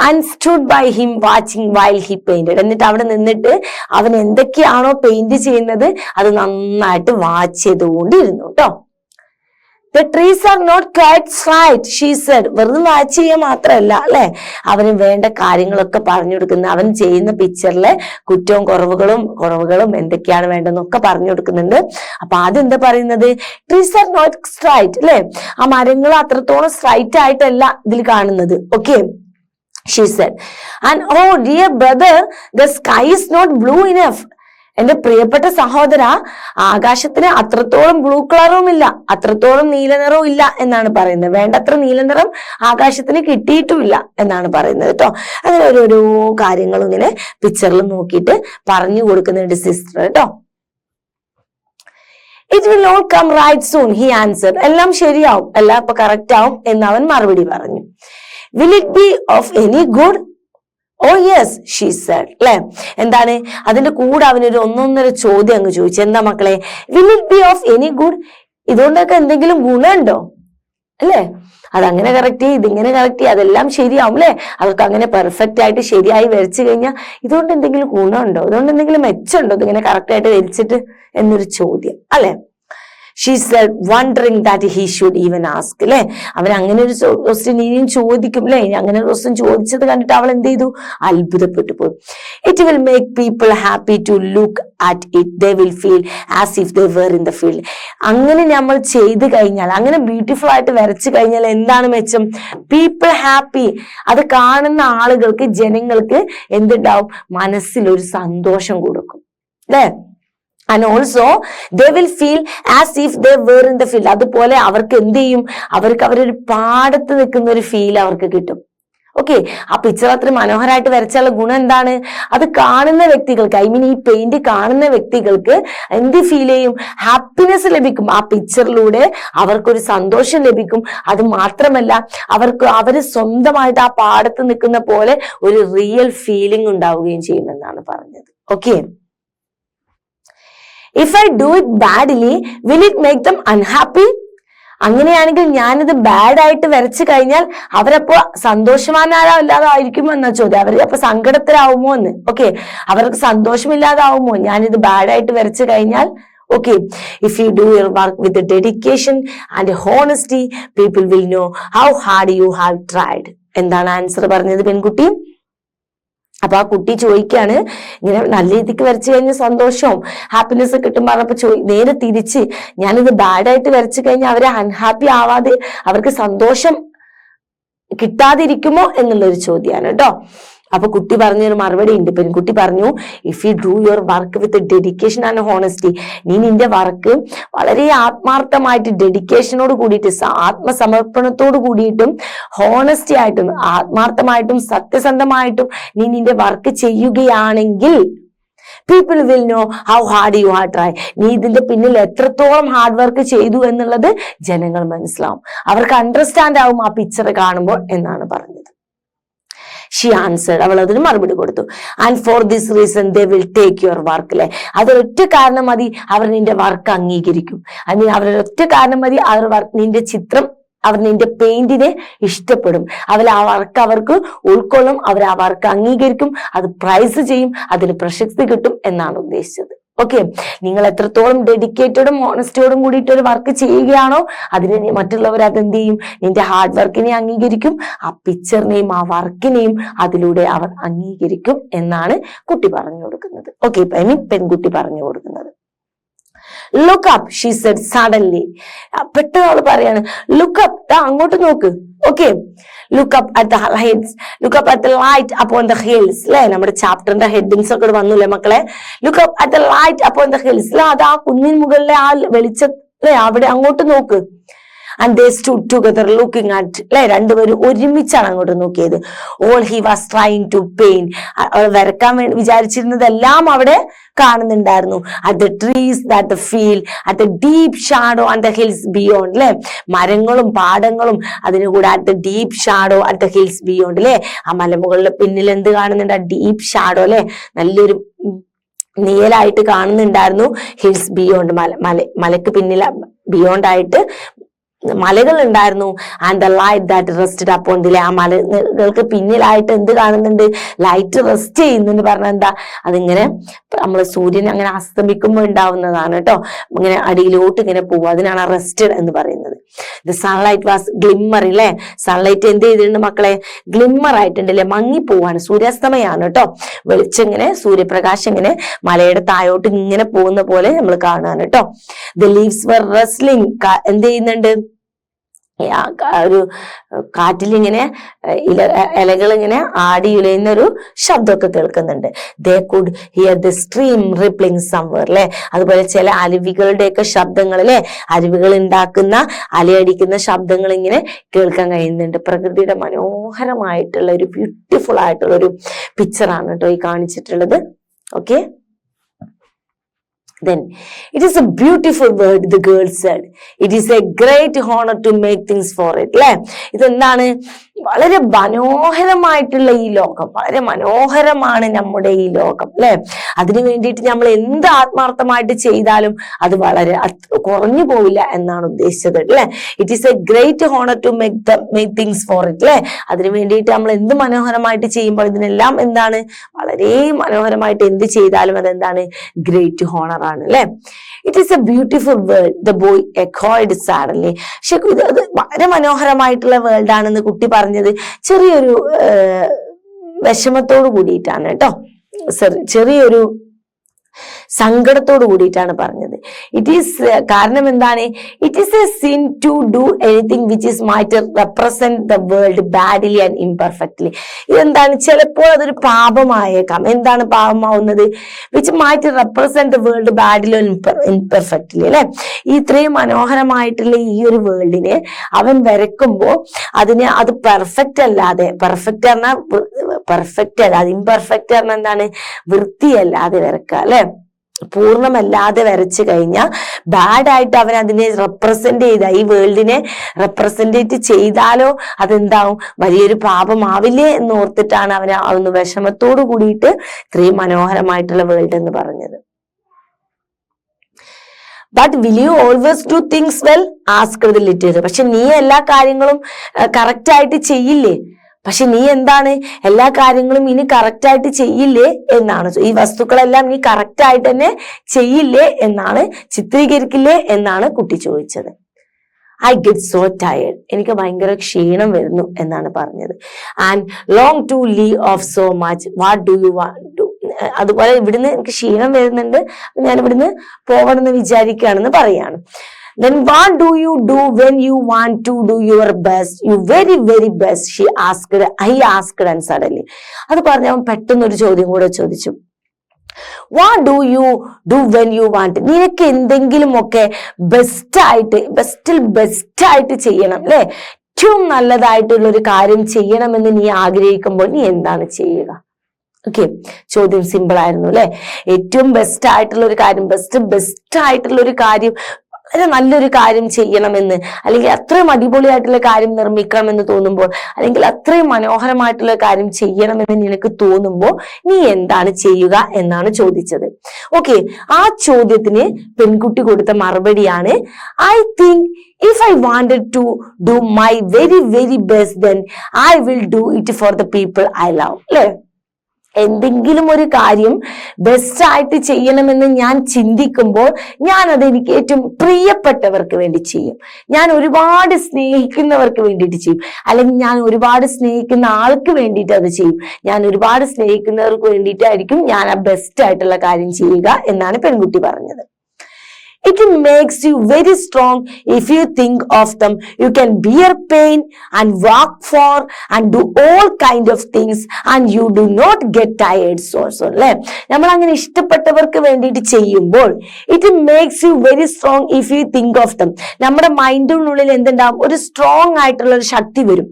And stood by him watching while he painted. എന്നിട്ട് അവിടെ നിന്നിട്ട് അവൻ എന്തൊക്കെയാണോ പെയിന്റ് ചെയ്യുന്നത് അത് നന്നായിട്ട് വാച്ച് ചെയ്തുകൊണ്ടിരുന്നു കേട്ടോ. The trees are not quite right, she said. വെറുതെ വാച്ച് ചെയ്യുക മാത്രമല്ല, അല്ലെ, അവന് വേണ്ട കാര്യങ്ങളൊക്കെ പറഞ്ഞു കൊടുക്കുന്ന, അവൻ ചെയ്യുന്ന പിക്ചറിലെ കുറ്റവും കുറവുകളും എന്തൊക്കെയാണ് വേണ്ടതെന്നൊക്കെ പറഞ്ഞു കൊടുക്കുന്നുണ്ട്. അപ്പൊ അതെന്താ പറയുന്നത്, ട്രീസ് ആർ നോട്ട് സ്ട്രൈറ്റ്, അല്ലെ, ആ മരങ്ങൾ അത്രത്തോളം സ്ട്രൈറ്റ് ആയിട്ടല്ല ഇതിൽ കാണുന്നത്. Okay, she said. And oh dear brother, the sky is not blue enough. എന്റെ പ്രിയപ്പെട്ട സഹോദര, ആകാശത്തിന് അത്രത്തോളം ബ്ലൂ കളറും ഇല്ല, അത്രത്തോളം നീലനിറവും ഇല്ല എന്നാണ് പറയുന്നത്. വേണ്ടത്ര നീലനിറം ആകാശത്തിന് കിട്ടിയിട്ടുമില്ല എന്നാണ് പറയുന്നത് കേട്ടോ. അങ്ങനെ ഓരോരോ കാര്യങ്ങളും ഇങ്ങനെ പിക്ചറിൽ നോക്കിയിട്ട് പറഞ്ഞു കൊടുക്കുന്നുണ്ട് സിസ്റ്റർ കേട്ടോ. It will not come right soon, he answered. എല്ലാം ശരിയാവും, എല്ലാം ഇപ്പൊ കറക്റ്റ് ആവും എന്ന് അവൻ മറുപടി പറഞ്ഞു. Will it be of any good? Oh yes, she said. അല്ലെ, എന്താണ് അതിന്റെ കൂടെ അവനൊരു ഒന്നൊന്നര ചോദ്യം അങ്ങ് ചോദിച്ചു. എന്താ മക്കളെ, will it be of any good? ഇതുകൊണ്ടൊക്കെ എന്തെങ്കിലും ഗുണമുണ്ടോ, അല്ലെ, അതങ്ങനെ കറക്റ്റ് ചെയ്യും, ഇതിങ്ങനെ കറക്റ്റ് ചെയ്യും, അതെല്ലാം ശരിയാവും, അല്ലെ, അതൊക്കെ അങ്ങനെ പെർഫെക്റ്റ് ആയിട്ട് ശരിയായി വരച്ചു കഴിഞ്ഞാൽ ഇതുകൊണ്ട് എന്തെങ്കിലും ഗുണമുണ്ടോ, ഇതുകൊണ്ട് എന്തെങ്കിലും മെച്ചമുണ്ടോ, ഇതിങ്ങനെ കറക്റ്റ് ആയിട്ട് വരച്ചിട്ട് എന്നൊരു ചോദ്യം, അല്ലെ. She said, wondering that he should even ask. അല്ലെ, അവൻ അങ്ങനെ ഒരു ക്വസ്റ്റ്യൻ ഇനിയും ചോദിക്കും, അല്ലെ, അങ്ങനെ ഒരു ക്വസ്റ്റ്യൻ ചോദിച്ചത് കണ്ടിട്ട് അവൾ എന്ത് ചെയ്തു, അത്ഭുതപ്പെട്ടു പോയി. It will make people happy to look at it. They will feel as if they were in the field. അങ്ങനെ നമ്മൾ ചെയ്ത് കഴിഞ്ഞാൽ, അങ്ങനെ ബ്യൂട്ടിഫുൾ ആയിട്ട് വരച്ചു കഴിഞ്ഞാൽ എന്താണ് മെച്ചം, പീപ്പിൾ ഹാപ്പി. അത് കാണുന്ന ആളുകൾക്ക്, ജനങ്ങൾക്ക് എന്തുണ്ടാവും, മനസ്സിലൊരു സന്തോഷം കൊടുക്കും, അല്ലെ. And also they will feel as if they were in the field. അതുപോലെ അവർക്ക് എന്ത് ചെയ്യും, അവരൊരു പാടത്ത് നിൽക്കുന്ന ഒരു ഫീൽ അവർക്ക് കിട്ടും. ഓക്കെ, ആ പിക്ചർ അത്ര മനോഹരമായിട്ട് വരച്ചുള്ള ഗുണം എന്താണ്, അത് കാണുന്ന വ്യക്തികൾക്ക്, ഐ മീൻ ഈ പെയിന്റ് കാണുന്ന വ്യക്തികൾക്ക് എന്ത് ഫീൽ ചെയ്യും, ഹാപ്പിനെസ് ലഭിക്കും. ആ പിക്ചറിലൂടെ അവർക്കൊരു സന്തോഷം ലഭിക്കും. അത് മാത്രമല്ല അവര് സ്വന്തമായിട്ട് ആ പാടത്ത് നിൽക്കുന്ന പോലെ ഒരു റിയൽ ഫീലിംഗ് ഉണ്ടാവുകയും ചെയ്യുമെന്നാണ് പറഞ്ഞത്. Okay, if I do it badly, will it make them unhappy? അങ്ങനെയാണെങ്കിൽ ഞാനിത് ബാഡ് ആയിട്ട് വരച്ചു കഴിഞ്ഞാൽ അവരപ്പോ സന്തോഷവാനായില്ലാതായിരിക്കുമോ എന്ന ചോദ്യം. അവർ അപ്പൊ സങ്കടത്തിലാവുമോ എന്ന്. ഓക്കെ, അവർക്ക് സന്തോഷമില്ലാതാവുമോ ഞാനിത് ബാഡ് ആയിട്ട് വരച്ചു കഴിഞ്ഞാൽ? Okay, if you do your work with the dedication and honesty, people will know how hard you have tried. എന്താണ് ആൻസർ പറഞ്ഞത് പെൺകുട്ടി? അപ്പൊ ആ കുട്ടി ചോദിക്കാണ്, ഇങ്ങനെ നല്ല രീതിക്ക് വരച്ചു കഴിഞ്ഞ സന്തോഷവും ഹാപ്പിനെസ് കിട്ടും പറഞ്ഞപ്പോ നേരെ തിരിച്ച് ഞാനിത് ബാഡായിട്ട് വരച്ചു കഴിഞ്ഞാൽ അവരെ അൺഹാപ്പി ആവാതെ അവർക്ക് സന്തോഷം കിട്ടാതിരിക്കുമോ എന്നുള്ളൊരു ചോദ്യമാണ് കേട്ടോ. അപ്പൊ കുട്ടി പറഞ്ഞൊരു മറുപടി ഉണ്ട്. പെൺകുട്ടി പറഞ്ഞു, if you do your work with dedication and honesty, നീ നിന്റെ വർക്ക് വളരെ ആത്മാർത്ഥമായിട്ട് ഡെഡിക്കേഷനോട് കൂടിയിട്ട്, ആത്മസമർപ്പണത്തോട് കൂടിയിട്ടും ഹോണസ്റ്റി ആയിട്ടും ആത്മാർത്ഥമായിട്ടും സത്യസന്ധമായിട്ടും നീ നിന്റെ വർക്ക് ചെയ്യുകയാണെങ്കിൽ people will know how hard you have try. നീ ഇതിന്റെ പിന്നിൽ എത്രത്തോളം ഹാർഡ് വർക്ക് ചെയ്തു എന്നുള്ളത് ജനങ്ങൾ മനസ്സിലാവും, അവർക്ക് അണ്ടർസ്റ്റാൻഡ് ആവും ആ പിക്ചർ കാണുമ്പോൾ എന്നാണ് പറഞ്ഞത്. ഷീ ആൻസേർഡ്, അവൾ അതിന് മറുപടി കൊടുത്തു. And for this reason they will take your work, അല്ലെ, അതൊരൊറ്റ കാരണം മതി അവർ നിന്റെ വർക്ക് അംഗീകരിക്കും. ഐ മീൻ അവരൊറ്റ കാരണം മതി അവർ നിന്റെ ചിത്രം, അവർ നിന്റെ പെയിന്റിനെ ഇഷ്ടപ്പെടും, അവർ ആ വർക്ക് അവർക്ക് ഉൾക്കൊള്ളും, അവർ ആ വർക്ക് അംഗീകരിക്കും, അത് പ്രൈസ് ചെയ്യും, അതിന് പ്രശസ്തി കിട്ടും എന്നാണ് ഉദ്ദേശിച്ചത്. ഓക്കെ, നിങ്ങൾ എത്രത്തോളം ഡെഡിക്കേറ്റഡും ഓണസ്റ്റോടും കൂടിയിട്ട് ഒരു വർക്ക് ചെയ്യുകയാണോ അതിനെ മറ്റുള്ളവർ അതെന്ത് ചെയ്യും, നിന്റെ ഹാർഡ് വർക്കിനെ അംഗീകരിക്കും, ആ പിക്ചറിനെയും ആ വർക്കിനെയും അതിലൂടെ അവർ അംഗീകരിക്കും എന്നാണ് കുട്ടി പറഞ്ഞു കൊടുക്കുന്നത്. ഓക്കെ, ഐ മീൻ പെൺകുട്ടി പറഞ്ഞു കൊടുക്കുന്നത്. Look up she said suddenly, പെട്ടെന്ന് അവള് പറയാണ് ലുക്ക് അപ്പ്, അങ്ങോട്ട് നോക്ക്. Okay, look up at the heights, look up at the light upon the hills, അല്ലെ, നമ്മുടെ ചാപ്റ്ററിന്റെ ഹെഡിങ്സ് ഒക്കെ വന്നില്ലേ മക്കളെ. Look up at the light upon the hills, അല്ലെ, അത് ആ കുന്നിൻ മുകളിലെ ആ വെളിച്ചം, അല്ലെ, അവിടെ അങ്ങോട്ട് നോക്ക്. And they stood together looking at, അല്ലെ, രണ്ടുപേരും ഒരുമിച്ചാണ് അങ്ങോട്ട് നോക്കിയത്. All he was trying to paint, വരക്കാൻ വേണ്ടി വിചാരിച്ചിരുന്നതെല്ലാം അവിടെ കാണുന്നുണ്ടായിരുന്നു. At the trees, that the field, at the deep shadow and the hills beyond, അല്ലെ, മരങ്ങളും പാടങ്ങളും അതിന് കൂടെ at the deep shadow at the hills beyond, അല്ലെ, ആ മലമുകളിലെ പിന്നിൽ എന്ത് കാണുന്നുണ്ട്, ആ ഡീപ് ഷാഡോ, അല്ലെ, നല്ലൊരു നീലായിട്ട് കാണുന്നുണ്ടായിരുന്നു. ഹിൽസ് ബിയോണ്ട്, മലക്ക് പിന്നിൽ ബിയോണ്ട് ആയിട്ട് മലകൾ ഉണ്ടായിരുന്നു. And the light that rested upon ദിലെ, ആ മലകൾക്ക് പിന്നിലായിട്ട് എന്ത് കാണുന്നുണ്ട്, ലൈറ്റ് റെസ്റ്റ് ചെയ്യുന്നുണ്ട്. പറഞ്ഞാൽ എന്താ, അതിങ്ങനെ നമ്മള് സൂര്യൻ അങ്ങനെ അസ്തമിക്കുമ്പോൾ ഉണ്ടാവുന്നതാണ് കേട്ടോ, ഇങ്ങനെ അടിയിലോട്ട് ഇങ്ങനെ പോകും, അതിനാണ് റെസ്റ്റഡ് എന്ന് പറയുന്നത്. ദ സൺലൈറ്റ് വാസ് ഗ്ലിമ്മർ, അല്ലെ, സൺലൈറ്റ് എന്ത് ചെയ്തിട്ടുണ്ട് മക്കളെ, ഗ്ലിമ്മർ ആയിട്ടുണ്ട്, അല്ലെ, മങ്ങിപ്പോവാണ്, സൂര്യാസ്തമയാണ് കേട്ടോ. വെളിച്ചം ഇങ്ങനെ, സൂര്യപ്രകാശം ഇങ്ങനെ മലയുടെ താഴോട്ട് ഇങ്ങനെ പോകുന്ന പോലെ നമ്മൾ കാണാണ് കേട്ടോ. ദ ലീവ്സ് വർ റെസ്ലിംഗ്, എന്ത് ചെയ്യുന്നുണ്ട്, ഒരു കാറ്റിലിങ്ങനെ ഇലകൾ ഇങ്ങനെ ആടി ഉലയുന്ന ഒരു ശബ്ദമൊക്കെ കേൾക്കുന്നുണ്ട്. They could hear the stream rippling somewhere, അല്ലെ, അതുപോലെ ചില അരുവികളുടെയൊക്കെ ശബ്ദങ്ങൾ, അല്ലെ, അരുവികൾ ഉണ്ടാക്കുന്ന അലയടിക്കുന്ന ശബ്ദങ്ങൾ ഇങ്ങനെ കേൾക്കാൻ കഴിയുന്നുണ്ട്. പ്രകൃതിയുടെ മനോഹരമായിട്ടുള്ള ഒരു ബ്യൂട്ടിഫുൾ ആയിട്ടുള്ള ഒരു പിക്ചറാണ് കേട്ടോ ഈ കാണിച്ചിട്ടുള്ളത്. Okay, then it is a beautiful word, the girl said. It is a great honor to make things for it, അല്ലെ, ഇതെന്താണ്, വളരെ മനോഹരമായിട്ടുള്ള ഈ ലോകം, വളരെ മനോഹരമാണ് നമ്മുടെ ഈ ലോകം, അല്ലെ, അതിനു വേണ്ടിയിട്ട് നമ്മൾ എന്ത് ആത്മാർത്ഥമായിട്ട് ചെയ്താലും അത് വളരെ കുറഞ്ഞു പോവില്ല എന്നാണ് ഉദ്ദേശിച്ചത്, അല്ലെ. It is a great honour to make things for it, അല്ലെ, അതിനു വേണ്ടിയിട്ട് നമ്മൾ എന്ത് മനോഹരമായിട്ട് ചെയ്യുമ്പോൾ ഇതിനെല്ലാം എന്താണ്, വളരെ മനോഹരമായിട്ട് എന്ത് ചെയ്താലും അതെന്താണ്, ഗ്രേറ്റ് ഹോണർ ആണ്, അല്ലെ. It is a beautiful world, the boy echoed suddenly. പക്ഷെ ഇത് വളരെ മനോഹരമായിട്ടുള്ള വേൾഡ് ആണെന്ന് കുട്ടി പറഞ്ഞത് ചെറിയൊരു വിഷമത്തോട് കൂടിയിട്ടാണ് കേട്ടോ, ചെറിയൊരു സങ്കടത്തോട് കൂടിയിട്ടാണ് പറഞ്ഞത്. ഇറ്റ് ഈസ്, കാരണം എന്താണ്, it is a sin to do anything which is might represent the world badly and imperfectly. ഇതെന്താണ്, ചിലപ്പോൾ അതൊരു പാപമായേക്കാം. എന്താണ് പാപമാവുന്നത്, which might represent the world badly imperfectly, അല്ലെ, ഇത്രയും മനോഹരമായിട്ടുള്ള ഈ ഒരു വേൾഡിനെ അവൻ വരയ്ക്കുമ്പോൾ അത് പെർഫെക്റ്റ് അല്ലാതെ, പെർഫെക്റ്റ് പറഞ്ഞാൽ പെർഫെക്റ്റ് അല്ല, അത് ഇംപെർഫെക്റ്റ് പറഞ്ഞാൽ എന്താണ്, വൃത്തിയല്ലാതെ വരക്കുക, അല്ലെ, പൂർണ്ണമല്ലാതെ വരച്ചു കഴിഞ്ഞാൽ ബാഡായിട്ട് അവൻ അതിനെ റെപ്രസെന്റ് ചെയ്ത, ഈ വേൾഡിനെ റെപ്രസെന്റേറ്റ് ചെയ്താലോ അതെന്താവും, വലിയൊരു പാപമാവില്ലേ എന്ന് ഓർത്തിട്ടാണ് അവന് ഒന്ന് വിഷമത്തോടു കൂടിയിട്ട് ഇത്രയും മനോഹരമായിട്ടുള്ള വേൾഡ് എന്ന് പറഞ്ഞത്. But will you always do things well, asked the little. പക്ഷെ നീ എല്ലാ കാര്യങ്ങളും കറക്റ്റ് ആയിട്ട് ചെയ്യില്ലേ, പക്ഷെ നീ എന്താണ്, എല്ലാ കാര്യങ്ങളും ഇനി കറക്റ്റ് ആയിട്ട് ചെയ്യില്ലേ എന്നാണ്, ഈ വസ്തുക്കളെല്ലാം നീ കറക്റ്റ് ആയിട്ട് തന്നെ ചെയ്യില്ലേ എന്നാണ്, ചിത്രീകരിക്കില്ലേ എന്നാണ് കുട്ടി ചോദിച്ചത്. ഐ ഗെറ്റ് സോ ടയർഡ്, എനിക്ക് ഭയങ്കര ക്ഷീണം വരുന്നു എന്നാണ് പറഞ്ഞത്. And long to leave of so much, what do you want to, അതുപോലെ ഇവിടുന്ന് എനിക്ക് ക്ഷീണം വരുന്നുണ്ട്, ഞാൻ ഇവിടുന്ന് പോകണമെന്ന് വിചാരിക്കുകയാണെന്ന് പറയാണ്. Then what do you do when you want to do your best, you very very best, he asked and suddenly. അത് പറഞ്ഞ അവൻ പെട്ടെന്നൊരു ചോദ്യം കൂടെ ചോദിച്ചു. What do you do when you want, നിനക്ക് എന്തെങ്കിലും ഒക്കെ ബെസ്റ്റ് ആയിട്ട് ചെയ്യണം, അല്ലെ, ഏറ്റവും നല്ലതായിട്ടുള്ള ഒരു കാര്യം ചെയ്യണമെന്ന് നീ ആഗ്രഹിക്കുമ്പോൾ നീ എന്താണ് ചെയ്യുക? ഓക്കെ, ചോദ്യം സിമ്പിൾ ആയിരുന്നു, അല്ലെ. ഏറ്റവും ബെസ്റ്റ് ആയിട്ടുള്ള ഒരു കാര്യം, ബെസ്റ്റ് ആയിട്ടുള്ള ഒരു കാര്യം നല്ലൊരു കാര്യം ചെയ്യണമെന്ന്, അല്ലെങ്കിൽ അത്രയും അടിപൊളിയായിട്ടുള്ള കാര്യം നിർമ്മിക്കണമെന്ന് തോന്നുമ്പോൾ, അല്ലെങ്കിൽ അത്രയും മനോഹരമായിട്ടുള്ള കാര്യം ചെയ്യണമെന്ന് നിനക്ക് തോന്നുമ്പോൾ നീ എന്താണ് ചെയ്യുക എന്നാണ് ചോദിച്ചത്. ഓക്കെ, ആ ചോദ്യത്തിന് പെൺകുട്ടി കൊടുത്ത മറുപടിയാണ്, I think if I wanted to do my very very best, then I will do it for the people I love. അല്ലേ? എന്തെങ്കിലും ഒരു കാര്യം ബെസ്റ്റ് ആയിട്ട് ചെയ്യണമെന്ന് ഞാൻ ചിന്തിക്കുമ്പോൾ ഞാൻ അത് എനിക്ക് ഏറ്റവും പ്രിയപ്പെട്ടവർക്ക് വേണ്ടി ചെയ്യും, ഞാൻ ഒരുപാട് സ്നേഹിക്കുന്നവർക്ക് വേണ്ടിയിട്ട് ചെയ്യും, അല്ലെങ്കിൽ ഞാൻ ഒരുപാട് സ്നേഹിക്കുന്ന ആൾക്ക് വേണ്ടിയിട്ട് അത് ചെയ്യും, ഞാൻ ഒരുപാട് സ്നേഹിക്കുന്നവർക്ക് വേണ്ടിയിട്ടായിരിക്കും ഞാൻ ആ ബെസ്റ്റ് ആയിട്ടുള്ള കാര്യം ചെയ്യുക എന്നാണ് പെൺകുട്ടി പറഞ്ഞത്. It makes you very strong if you think of them. You can bear pain and work for and do all kind of things and you do not get tired. So അല്ലേ, നമ്മൾ അങ്ങനെ ഇഷ്ടപ്പെട്ടവർക്ക് വേണ്ടിയിട്ട് ചെയ്യുമ്പോൾ it makes you very strong if you think of them. നമ്മുടെ മൈൻഡിനുള്ളിൽ എന്തുണ്ടാവും? ഒരു strong ആയിട്ടുള്ള ഒരു ശക്തി വരും.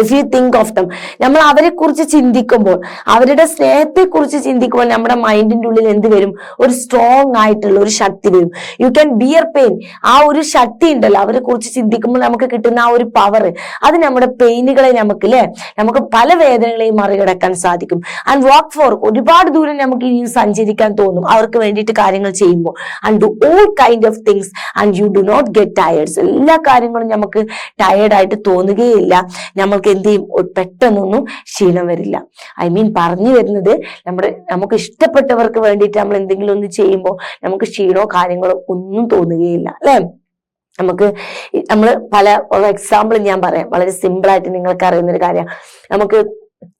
If you think of them, നമ്മൾ അവരെ കുറിച്ച് ചിന്തിക്കുമ്പോൾ, അവരുടെ സ്നേഹത്തെ കുറിച്ച് ചിന്തിക്കുമ്പോൾ നമ്മുടെ മൈൻഡിന്റെ ഉള്ളിൽ എന്ത് വരും? ഒരു സ്ട്രോങ് ആയിട്ടുള്ള ഒരു ശക്തി വരും. യു ക്യാൻ ബിയർ പെയിൻ, ആ ഒരു ശക്തി ഉണ്ടല്ലോ, അവരെ കുറിച്ച് ചിന്തിക്കുമ്പോൾ നമുക്ക് കിട്ടുന്ന ആ ഒരു പവർ, അത് നമ്മുടെ പെയിനുകളെ നമുക്ക് പല വേദനകളെയും മറികടക്കാൻ സാധിക്കും. ആൻഡ് വാക്ക് ഫോർ, ഒരുപാട് ദൂരം നമുക്ക് ഇനി സഞ്ചരിക്കാൻ തോന്നും അവർക്ക് വേണ്ടിയിട്ട് കാര്യങ്ങൾ ചെയ്യുമ്പോൾ. And do all kind of things and you do not get tireds, എല്ലാ കാര്യങ്ങളും നമുക്ക് ടയേർഡായിട്ട് തോന്നുകയില്ല, നമ്മൾ എന്ത് ചെയ്യും? പെട്ടെന്നൊന്നും ക്ഷീണം വരില്ല. ഐ മീൻ പറഞ്ഞു വരുന്നത്, നമുക്ക് ഇഷ്ടപ്പെട്ടവർക്ക് വേണ്ടിയിട്ട് നമ്മൾ എന്തെങ്കിലും ഒന്ന് ചെയ്യുമ്പോൾ നമുക്ക് ക്ഷീണോ കാര്യങ്ങളോ ഒന്നും തോന്നുകയില്ല, അല്ലെ? നമ്മൾ പല എക്സാമ്പിൾ ഞാൻ പറയാം, വളരെ സിമ്പിൾ ആയിട്ട് നിങ്ങൾക്ക് അറിയുന്ന ഒരു കാര്യം. നമുക്ക്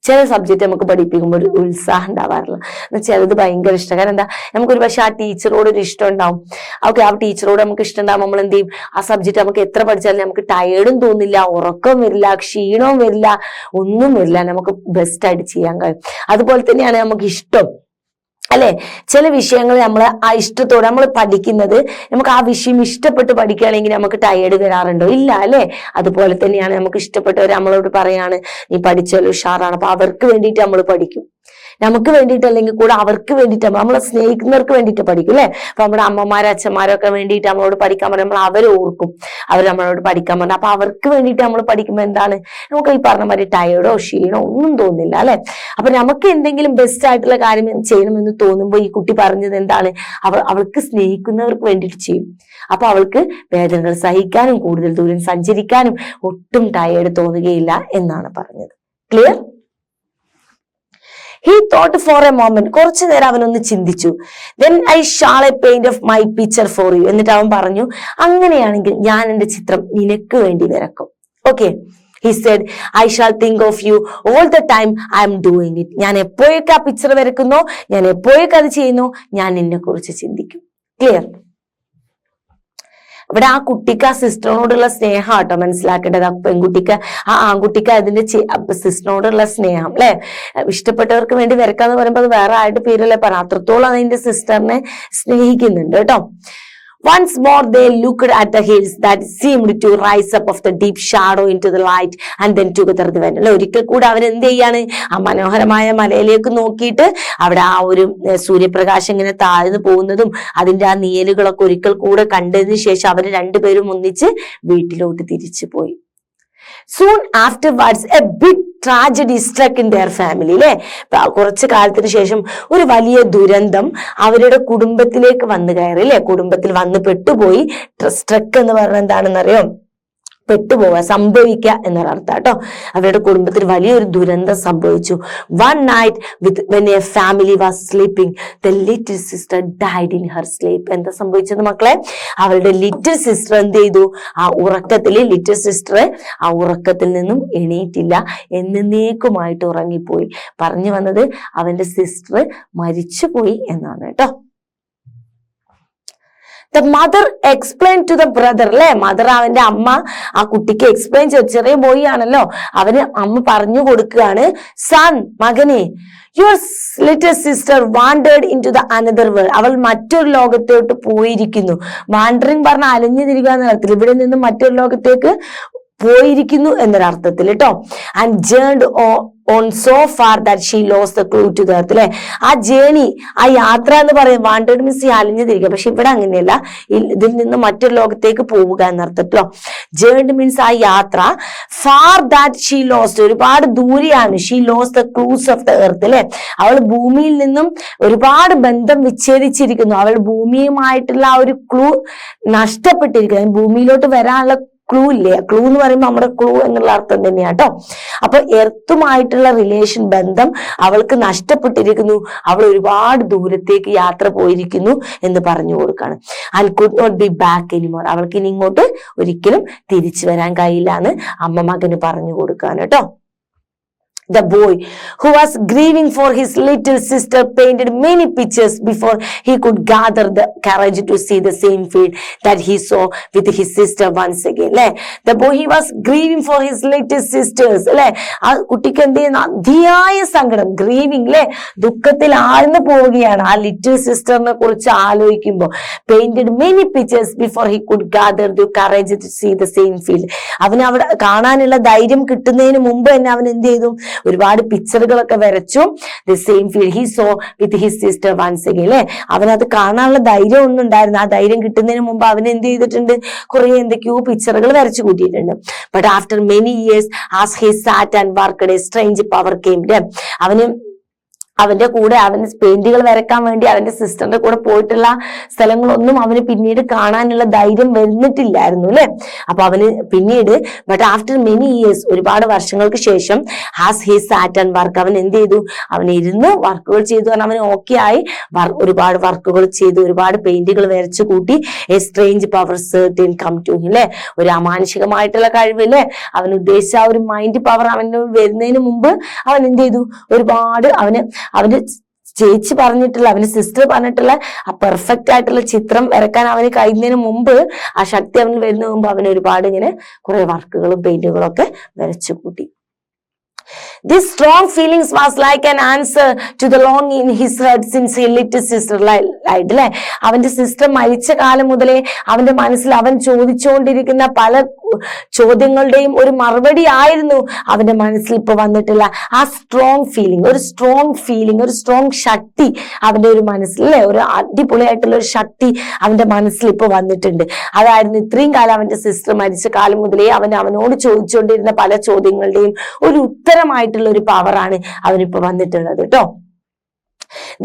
ചില സബ്ജക്റ്റ് നമുക്ക് പഠിപ്പിക്കുമ്പോൾ ഒരു ഉത്സാഹം ഉണ്ടാവാറില്ല, ചിലത് ഭയങ്കര ഇഷ്ടം. കാരണം എന്താ? നമുക്കൊരു പക്ഷെ ആ ടീച്ചറോട് ഒരു ഇഷ്ടം ഉണ്ടാവും. ഓക്കെ, ആ ടീച്ചറോട് നമുക്ക് ഇഷ്ടം ഉണ്ടാവും, നമ്മൾ എന്ത് ചെയ്യും? ആ സബ്ജക്റ്റ് നമുക്ക് എത്ര പഠിച്ചാലും നമുക്ക് ടയേർഡും തോന്നില്ല, ഉറക്കം വരില്ല, ക്ഷീണവും വരില്ല, ഒന്നും വരില്ല, നമുക്ക് ബെസ്റ്റ് ആയിട്ട് ചെയ്യാൻ കഴിയും. അതുപോലെ തന്നെയാണ് നമുക്ക് ഇഷ്ടം, അല്ലെ? ചില വിഷയങ്ങൾ നമ്മൾ ആ ഇഷ്ടത്തോടെ നമ്മൾ പഠിക്കുന്നത്, നമുക്ക് ആ വിഷയം ഇഷ്ടപ്പെട്ട് പഠിക്കുകയാണെങ്കിൽ നമുക്ക് ടയേർഡ് വരാറുണ്ടോ? ഇല്ല, അല്ലെ? അതുപോലെ തന്നെയാണ് നമുക്ക് ഇഷ്ടപ്പെട്ടവർ നമ്മളോട് പറയാണ് നീ പഠിച്ചാലും ഉഷാറാണ്, അപ്പൊ അവർക്ക് വേണ്ടിയിട്ട് നമ്മൾ പഠിക്കും. നമുക്ക് വേണ്ടിയിട്ട് അല്ലെങ്കിൽ കൂടെ അവർക്ക് വേണ്ടിയിട്ട്, നമ്മളെ സ്നേഹിക്കുന്നവർക്ക് വേണ്ടിയിട്ട് പഠിക്കും, അല്ലെ? അപ്പൊ നമ്മുടെ അമ്മമാരും അച്ഛന്മാരും ഒക്കെ വേണ്ടിയിട്ട് നമ്മളോട് പഠിക്കാൻ പറയുമ്പോൾ അവർ ഓർക്കും, അവർ നമ്മളോട് പഠിക്കാൻ പറഞ്ഞു. അപ്പൊ അവർക്ക് വേണ്ടിയിട്ട് നമ്മൾ പഠിക്കുമ്പോൾ എന്താണ്? നമുക്ക് ഈ പറഞ്ഞ മാതിരി ടയേർഡോ ക്ഷീണോ ഒന്നും തോന്നില്ല, അല്ലെ? അപ്പൊ നമുക്ക് എന്തെങ്കിലും ബെസ്റ്റ് ആയിട്ടുള്ള കാര്യം ചെയ്യണമെന്ന് തോന്നുമ്പോൾ ഈ കുട്ടി പറഞ്ഞത് എന്താണ്? അവൾക്ക് സ്നേഹിക്കുന്നവർക്ക് വേണ്ടിയിട്ട് ചെയ്യും. അപ്പൊ അവൾക്ക് വേദനകൾ സഹിക്കാനും കൂടുതൽ ദൂരം സഞ്ചരിക്കാനും ഒട്ടും ടയേർഡ് തോന്നുകയില്ല എന്നാണ് പറഞ്ഞത്. Clear? He thought for a moment, കുറച്ചു നേരം അവനൊന്ന് ചിന്തിച്ചു. Then I shall paint of my picture for you. എന്നിട്ട് അവൻ പറഞ്ഞു, അങ്ങനെയാണെങ്കിൽ ഞാൻ എന്റെ ചിത്രം നിനക്ക് വേണ്ടി വരക്കും. Okay, he said, I shall think of you all the time I am doing it. ഞാൻ എപ്പോഴൊക്കെ ആ പിക്ചർ വരക്കുന്നോ, ഞാൻ എപ്പോഴൊക്കെ അത് ചെയ്യുന്നോ, ഞാൻ നിന്നെ കുറിച്ച് ചിന്തിക്കും. ക്ലിയർ? ഇവിടെ ആ കുട്ടിക്ക് ആ സിസ്റ്ററിനോടുള്ള സ്നേഹം ആട്ടോ മനസ്സിലാക്കേണ്ടത്. ആ പെൺകുട്ടിക്ക്, ആ ആൺകുട്ടിക്ക് അതിന്റെ സിസ്റ്ററിനോടുള്ള സ്നേഹം, അല്ലെ? ഇഷ്ടപ്പെട്ടവർക്ക് വേണ്ടി വരക്കാന്ന് പറയുമ്പോൾ അത് വേറെ ആയിട്ട് പേരല്ലേ പറയാം, അത്രത്തോളം അതിന്റെ സിസ്റ്ററിനെ സ്നേഹിക്കുന്നുണ്ട് കേട്ടോ. Once more they looked at the hills that seemed to rise up of the deep shadow into the light and then together they went. ഒരിക്കൽ കൂടെ അവൻ എന്ത് ചെയ്യാണ്? ആ മനോഹരമായ മലയിലേക്ക് നോക്കിയിട്ട് അവിടെ ആ ഒരു സൂര്യപ്രകാശം ഇങ്ങനെ താഴ്ന്നു പോകുന്നതും അതിന്റെ ആ നിഴലുകളൊക്കെ ഒരിക്കൽ കൂടെ കണ്ടതിന് ശേഷം അവർ രണ്ടുപേരും ഒന്നിച്ച് വീട്ടിലോട്ട് തിരിച്ചു പോയി. Soon afterwards a big tragedy struck in their family. അല്ലെ? കുറച്ചു കാലത്തിന് ശേഷം ഒരു വലിയ ദുരന്തം അവരുടെ കുടുംബത്തിലേക്ക് വന്നു കയറി, അല്ലെ? കുടുംബത്തിൽ വന്ന് പെട്ടുപോയി. സ്ട്രക്ക് എന്ന് പറഞ്ഞാൽ എന്താണെന്നറിയോ? പെട്ടുപോവുക, സംഭവിക്കുക എന്നൊരർത്ഥം കേട്ടോ. അവരുടെ കുടുംബത്തിൽ വലിയൊരു ദുരന്തം സംഭവിച്ചു. One night when a family was sleeping, the little sister died in her sleep. എന്താ സംഭവിച്ചത് മക്കളെ? അവരുടെ ലിറ്റിൽ സിസ്റ്റർ എന്ത് ചെയ്തു? ആ ഉറക്കത്തിൽ ലിറ്റിൽ സിസ്റ്റർ ആ ഉറക്കത്തിൽ നിന്നും എണീറ്റില്ല, എന്നേക്കുമായിട്ട് ഉറങ്ങിപ്പോയി. പറഞ്ഞു വന്നത് അവന്റെ സിസ്റ്റർ മരിച്ചുപോയി എന്നാണ് കേട്ടോ. The mother explained to the brother, അല്ലെ? മദർ, അവന്റെ അമ്മ ആ കുട്ടിക്ക് എക്സ്പ്ലെയിൻ ചെയ്തു. ചെറിയ ബോയ് ആണല്ലോ, അവന് അമ്മ പറഞ്ഞു കൊടുക്കുകയാണ്, സൺ, മകനെ, your little sister wandered into the another world. അവൾ മറ്റൊരു ലോകത്തോട്ട് പോയിരിക്കുന്നു. വാണ്ടറിങ് പറഞ്ഞ അലഞ്ഞു തിരിക്കുക എന്ന അർത്ഥത്തിൽ, ഇവിടെ നിന്നും മറ്റൊരു ലോകത്തേക്ക് പോയിരിക്കുന്നു എന്നൊരർത്ഥത്തിൽ കേട്ടോ. And journeyed on so far that she loss the clue to the earth അല്ലെ. ആ ജേണി, ആ യാത്ര എന്ന് പറയും വാണ്ടഡ് മീൻസ് അലിഞ്ഞു തിരിക്കുക. പക്ഷെ ഇവിടെ അങ്ങനെയല്ല, ഇതിൽ നിന്ന് മറ്റൊരു ലോകത്തേക്ക് പോവുക എന്നർത്ഥത്തിലോ. ജേൺഡ് മീൻസ് ആ യാത്ര. ഫാർ ദാറ്റ് ഷീ ലോസ്റ്റ്, ഒരുപാട് ദൂരെയാണ്. She loss the clues of the earth അല്ലെ. അവൾ ഭൂമിയിൽ നിന്നും ഒരുപാട് ബന്ധം വിച്ഛേദിച്ചിരിക്കുന്നു. അവൾ ഭൂമിയുമായിട്ടുള്ള ആ ഒരു ക്ലൂ നഷ്ടപ്പെട്ടിരിക്കുന്നു. ഭൂമിയിലോട്ട് വരാനുള്ള ക്ലൂ ഇല്ലേ, ക്ലൂ എന്ന് പറയുമ്പോൾ നമ്മുടെ ക്ലൂ എന്നുള്ള അർത്ഥം തന്നെയാട്ടോ. അപ്പൊ എർത്തുമായിട്ടുള്ള റിലേഷൻ, ബന്ധം അവൾക്ക് നഷ്ടപ്പെട്ടിരിക്കുന്നു. അവൾ ഒരുപാട് ദൂരത്തേക്ക് യാത്ര പോയിരിക്കുന്നു എന്ന് പറഞ്ഞു കൊടുക്കാണ്. And could not be back anymore, അവൾക്ക് ഇനി ഇങ്ങോട്ട് ഒരിക്കലും തിരിച്ചു വരാൻ കഴിയില്ല എന്ന് അമ്മ മകന് പറഞ്ഞു കൊടുക്കാണ് കേട്ടോ. The boy who was grieving for his little sister painted many pictures before he could gather the courage to see the same field that he saw with his sister once again. അല്ലെ, the boy he was grieving for his little sisters അല്ലെ. ആ കുട്ടിക്ക് എന്ത് ചെയ്യുന്ന അതിയായ സങ്കടം, grieving അല്ലെ, ദുഃഖത്തിൽ ആഴ്ന്നു പോവുകയാണ് ആ ലിറ്റിൽ സിസ്റ്ററിനെ കുറിച്ച് ആലോചിക്കുമ്പോൾ. painted many pictures before he could gather the courage to see the same field. അവന് അവിടെ കാണാനുള്ള ധൈര്യം കിട്ടുന്നതിന് മുമ്പ് തന്നെ അവൻ എന്ത് ചെയ്തു, ഒരുപാട് പിക്ചറുകളൊക്കെ വരച്ചു. The same field he saw with his sister once again അല്ലെ. അവനത് കാണാനുള്ള ധൈര്യം ഒന്നും ഉണ്ടായിരുന്നു. ആ ധൈര്യം കിട്ടുന്നതിന് മുമ്പ് അവൻ എന്ത് ചെയ്തിട്ടുണ്ട്, കുറെ എന്തൊക്കെയോ പിക്ചറുകൾ വരച്ചു കൂട്ടിയിട്ടുണ്ട്. But after many years as he SAT and worked A strange power came. അവന്റെ കൂടെ അവന് പെയിന്റുകൾ വരക്കാൻ വേണ്ടി അവന്റെ സിസ്റ്ററിന്റെ കൂടെ പോയിട്ടുള്ള സ്ഥലങ്ങളൊന്നും അവന് പിന്നീട് കാണാനുള്ള ധൈര്യം വരുന്നിട്ടില്ലായിരുന്നു അല്ലെ. അപ്പൊ അവന് പിന്നീട് ബട്ട് ആഫ്റ്റർ മെനി ഇയേഴ്സ്, ഒരുപാട് വർഷങ്ങൾക്ക് ശേഷം has he SAT and work, അവൻ എന്ത് ചെയ്തു, അവൻ ഇരുന്ന് വർക്കുകൾ ചെയ്തു. കാരണം അവന് ഓക്കെ ആയി, ഒരുപാട് വർക്കുകൾ ചെയ്തു, ഒരുപാട് പെയിന്റുകൾ വരച്ചു കൂട്ടി. A strange power certain come to him അല്ലെ, ഒരു അമാനുഷികമായിട്ടുള്ള കഴിവ് അല്ലെ. അവൻ ഉദ്ദേശിച്ച ആ ഒരു മൈൻഡ് പവർ അവന് വരുന്നതിന് മുമ്പ് അവൻ എന്ത് ചെയ്തു, ഒരുപാട് അവന്റെ ചേച്ചി പറഞ്ഞിട്ടുള്ള, അവന്റെ സിസ്റ്റർ പറഞ്ഞിട്ടുള്ള ആ പെർഫെക്റ്റ് ആയിട്ടുള്ള ചിത്രം വരക്കാൻ അവന് കഴിയുന്നതിന് മുമ്പ്, ആ ശക്തി അവന് വരുന്നതിന് മുമ്പ് അവന് ഒരുപാട് ഇങ്ങനെ കുറെ വർക്കുകളും പെയിന്റുകളും ഒക്കെ വരച്ചു കൂട്ടി. This strong feelings was like an answer to the longing in his heart since his little sister died അല്ലെ. അവന്റെ സിസ്റ്റർ മരിച്ച കാലം മുതലേ അവന്റെ മനസ്സിൽ അവൻ ചോദിച്ചുകൊണ്ടിരിക്കുന്ന പല ചോദ്യങ്ങളുടെയും ഒരു മറുപടി ആയിരുന്നു അവന്റെ മനസ്സിൽ ഇപ്പൊ വന്നിട്ടുള്ള ആ സ്ട്രോങ് ഫീലിംഗ്. ഒരു സ്ട്രോങ് ശക്തി അവന്റെ ഒരു മനസ്സിൽ അല്ലെ, ഒരു അടിപൊളിയായിട്ടുള്ള ഒരു ശക്തി അവന്റെ മനസ്സിൽ ഇപ്പൊ വന്നിട്ടുണ്ട്. അതായിരുന്നു ഇത്രയും കാലം അവന്റെ സിസ്റ്റർ മരിച്ച കാലം മുതലേ അവനോട് ചോദിച്ചുകൊണ്ടിരുന്ന പല ചോദ്യങ്ങളുടെയും ഒരു ഉത്തരമായിട്ടുള്ള ഒരു പവറാണ് അവനിപ്പോ വന്നിട്ടുള്ളത് കേട്ടോ.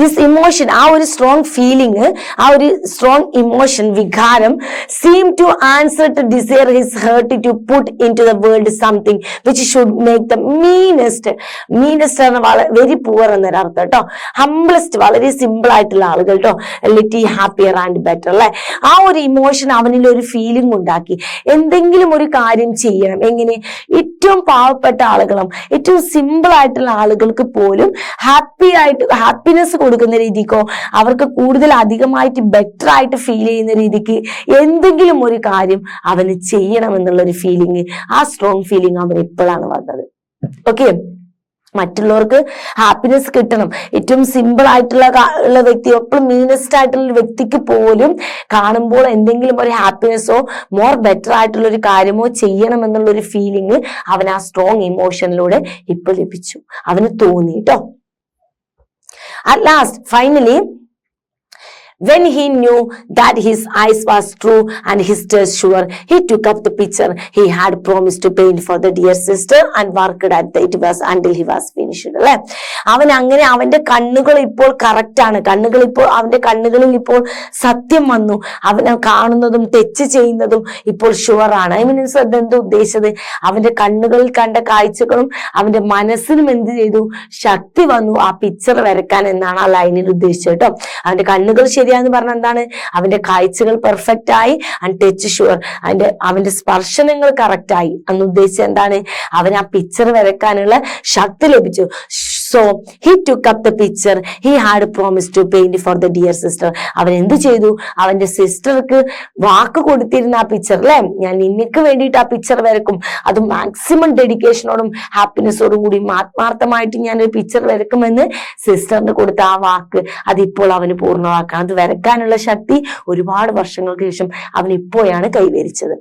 ദിസ് ഇമോഷൻ, ആ ഒരു സ്ട്രോങ് ഫീലിംഗ്, ആ ഒരു സ്ട്രോങ് ഇമോഷൻ, വികാരം, seem to answer to desire his heart to put in to the world something which should make the meanest എന്ന വെരി പുവർ എന്നൊരർത്ഥം കേട്ടോ. ഹംബ്ലസ്റ്റ്, വളരെ സിമ്പിൾ ആയിട്ടുള്ള ആളുകൾ കേട്ടോ. ലിറ്റി ഹാപ്പിയർ ആൻഡ് ബെറ്റർ അല്ലെ. ആ ഒരു ഇമോഷൻ അവനിൽ ഒരു ഫീലിംഗ് ഉണ്ടാക്കി. എന്തെങ്കിലും ഒരു കാര്യം ചെയ്യണം, എങ്ങനെ, ഏറ്റവും പാവപ്പെട്ട ആളുകളും ഏറ്റവും സിമ്പിൾ ആയിട്ടുള്ള ആളുകൾക്ക് പോലും ഹാപ്പിനെസ് കൊടുക്കുന്ന രീതിക്കോ, അവർക്ക് കൂടുതൽ അധികമായിട്ട് ബെറ്റർ ആയിട്ട് ഫീൽ ചെയ്യുന്ന രീതിക്ക് എന്തെങ്കിലും ഒരു കാര്യം അവന് ചെയ്യണം എന്നുള്ള ഒരു ഫീലിംഗ്, ആ സ്ട്രോങ് ഫീലിംഗ് അവൻ എപ്പോഴാണ് വന്നത്. ഓക്കെ, മറ്റുള്ളവർക്ക് ഹാപ്പിനെസ് കിട്ടണം. ഏറ്റവും സിമ്പിൾ ആയിട്ടുള്ള വ്യക്തി, എപ്പോഴും മീനസ്റ്റ് ആയിട്ടുള്ള ഒരു വ്യക്തിക്ക് പോലും കാണുമ്പോൾ എന്തെങ്കിലും ഒരു ഹാപ്പിനെസ്സോ മോർ ബെറ്റർ ആയിട്ടുള്ള ഒരു കാര്യമോ ചെയ്യണം എന്നുള്ള ഒരു ഫീലിംഗ് അവൻ ആ സ്ട്രോങ് ഇമോഷനിലൂടെ ഇപ്പൊ ലഭിച്ചു, അവന് തോന്നി കേട്ടോ. At last, finally, when he knew that his eyes was true and his taste sure, he took up the picture he had promised to paint for the dear sister and worked at it was until he was finished. അല്ലെ, അവൻ അങ്ങനെ അവന്റെ കണ്ണുകൾ ഇപ്പോൾ correct ആണ്. അവന്റെ കണ്ണുകളിൽ ഇപ്പോൾ സത്യം വന്നു. അവനെ കാണുന്നതും തെറ്റ് ചെയ്യുന്നതും ഇപ്പോൾ ഷുവർ ആണ്. ഐ മീൻസ് അതെന്ത് ഉദ്ദേശിച്ചത്, അവന്റെ കണ്ണുകളിൽ കണ്ട കാഴ്ചകളും അവന്റെ മനസ്സിനും എന്ത് ചെയ്തു, ശക്തി വന്നു ആ പിക്ചർ വരക്കാൻ എന്നാണ് ആ ലൈനിൽ ഉദ്ദേശിച്ചത് കേട്ടോ. അവന്റെ കണ്ണുകൾ ശരിയാന്ന് പറഞ്ഞാൽ എന്താണ്, അവന്റെ കാഴ്ചകൾ പെർഫെക്റ്റ് ആയി, ആൻഡ് ടച്ച് ഷുവർ, അവന്റെ സ്പർശനങ്ങൾ കറക്റ്റ് ആയി എന്ന് ഉദ്ദേശിച്ചത് എന്താണ്, അവൻ ആ പിക്ചർ വരക്കാനുള്ള ശക്തി ലഭിച്ചു. So he took up the picture he had promised to paint for the dear sister. അവൻ എന്ത് ചെയ്തു, അവന്റെ സിസ്റ്റർക്ക് വാക്ക് കൊടുത്തിരുന്ന ആ പിക്ചർ അല്ലെ, ഞാൻ നിനക്ക് വേണ്ടിയിട്ട് ആ പിക്ചർ വരക്കും, അത് മാക്സിമം ഡെഡിക്കേഷനോടും ഹാപ്പിനെസ്സോടും കൂടി ആത്മാർത്ഥമായിട്ട് ഞാൻ ഒരു പിക്ചർ വരക്കുമെന്ന് സിസ്റ്ററിന് കൊടുത്ത ആ വാക്ക് അതിപ്പോൾ അവന് പൂർണ്ണമാക്കാം. അത് വരക്കാനുള്ള ശക്തി ഒരുപാട് വർഷങ്ങൾക്ക് ശേഷം അവൻ ഇപ്പോഴാണ് കൈവരിച്ചത്.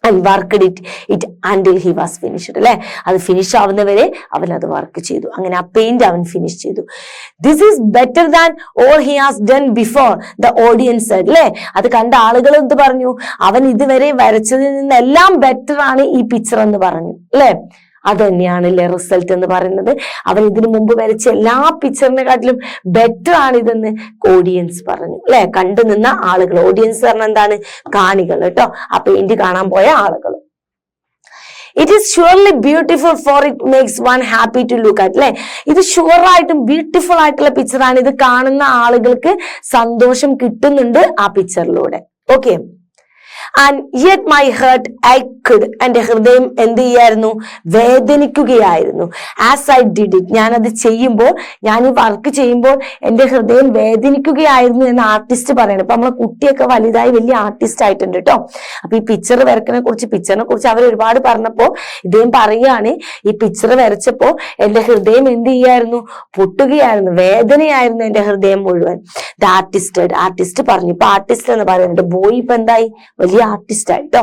and worked it until he was finished. അല്ലെ, അത് ഫിനിഷ് ആവുന്നവരെ അവൻ അത് വർക്ക് ചെയ്തു. അങ്ങനെ ആ പെയിന്റ് അവൻ ഫിനിഷ് ചെയ്തു. This is better than all he has done before, the audience അല്ലെ. അത് കണ്ട ആളുകൾ എന്ത് പറഞ്ഞു? അവൻ ഇതുവരെ വരച്ചതിൽ നിന്നെല്ലാം ബെറ്റർ ആണ് ഈ പിക്ചർ എന്ന് പറഞ്ഞു അല്ലെ. അത് തന്നെയാണല്ലേ റിസൾട്ട് എന്ന് പറയുന്നത്. അവൻ ഇതിനു മുമ്പ് വരച്ച എല്ലാ പിക്ചറിനെക്കാട്ടിലും ബെറ്റർ ആണ് ഇതെന്ന് ഓഡിയൻസ് പറഞ്ഞു അല്ലെ. കണ്ടു നിന്ന ആളുകൾ, ഓഡിയൻസ് പറഞ്ഞ എന്താണ്? കാണികൾ കേട്ടോ, ആ പെയിന്റ് കാണാൻ പോയ ആളുകൾ. It is surely beautiful for it makes one happy to look at അല്ലെ. ഇത് ഷുവറായിട്ടും ബ്യൂട്ടിഫുൾ ആയിട്ടുള്ള പിക്ചറാണ്. ഇത് കാണുന്ന ആളുകൾക്ക് സന്തോഷം കിട്ടുന്നുണ്ട് ആ പിക്ചറിലൂടെ. Okay, and yet my heart ached, എന്റെ ഹൃദയം എന്ത് ചെയ്യായിരുന്നു? വേദനിക്കുകയായിരുന്നു. as I did it, ഞാനത് ചെയ്യുമ്പോൾ, ഞാൻ ഈ വർക്ക് ചെയ്യുമ്പോൾ എന്റെ ഹൃദയം വേദനിക്കുകയായിരുന്നു എന്ന് ആർട്ടിസ്റ്റ് പറയണം. ഇപ്പൊ നമ്മളെ കുട്ടിയൊക്കെ വലുതായി വലിയ ആർട്ടിസ്റ്റ് ആയിട്ടുണ്ട് കേട്ടോ. അപ്പൊ ഈ പിക്ചർ വരക്കിനെ കുറിച്ച് അവർ ഒരുപാട് പറഞ്ഞപ്പോ ഇദ്ദേഹം പറയാണ്, ഈ പിക്ചർ വരച്ചപ്പോ എന്റെ ഹൃദയം എന്ത് ചെയ്യായിരുന്നു? പൊട്ടുകയായിരുന്നു, വേദനയായിരുന്നു എന്റെ ഹൃദയം മുഴുവൻ. ആർട്ടിസ്റ്റ് പറഞ്ഞു. ഇപ്പൊ ആർട്ടിസ്റ്റ് എന്ന് പറയുന്നുണ്ട്. ബോയ് ഇപ്പൊ എന്തായി? വലിയ ആർട്ടിസ്റ്റ് ആയിട്ടോ.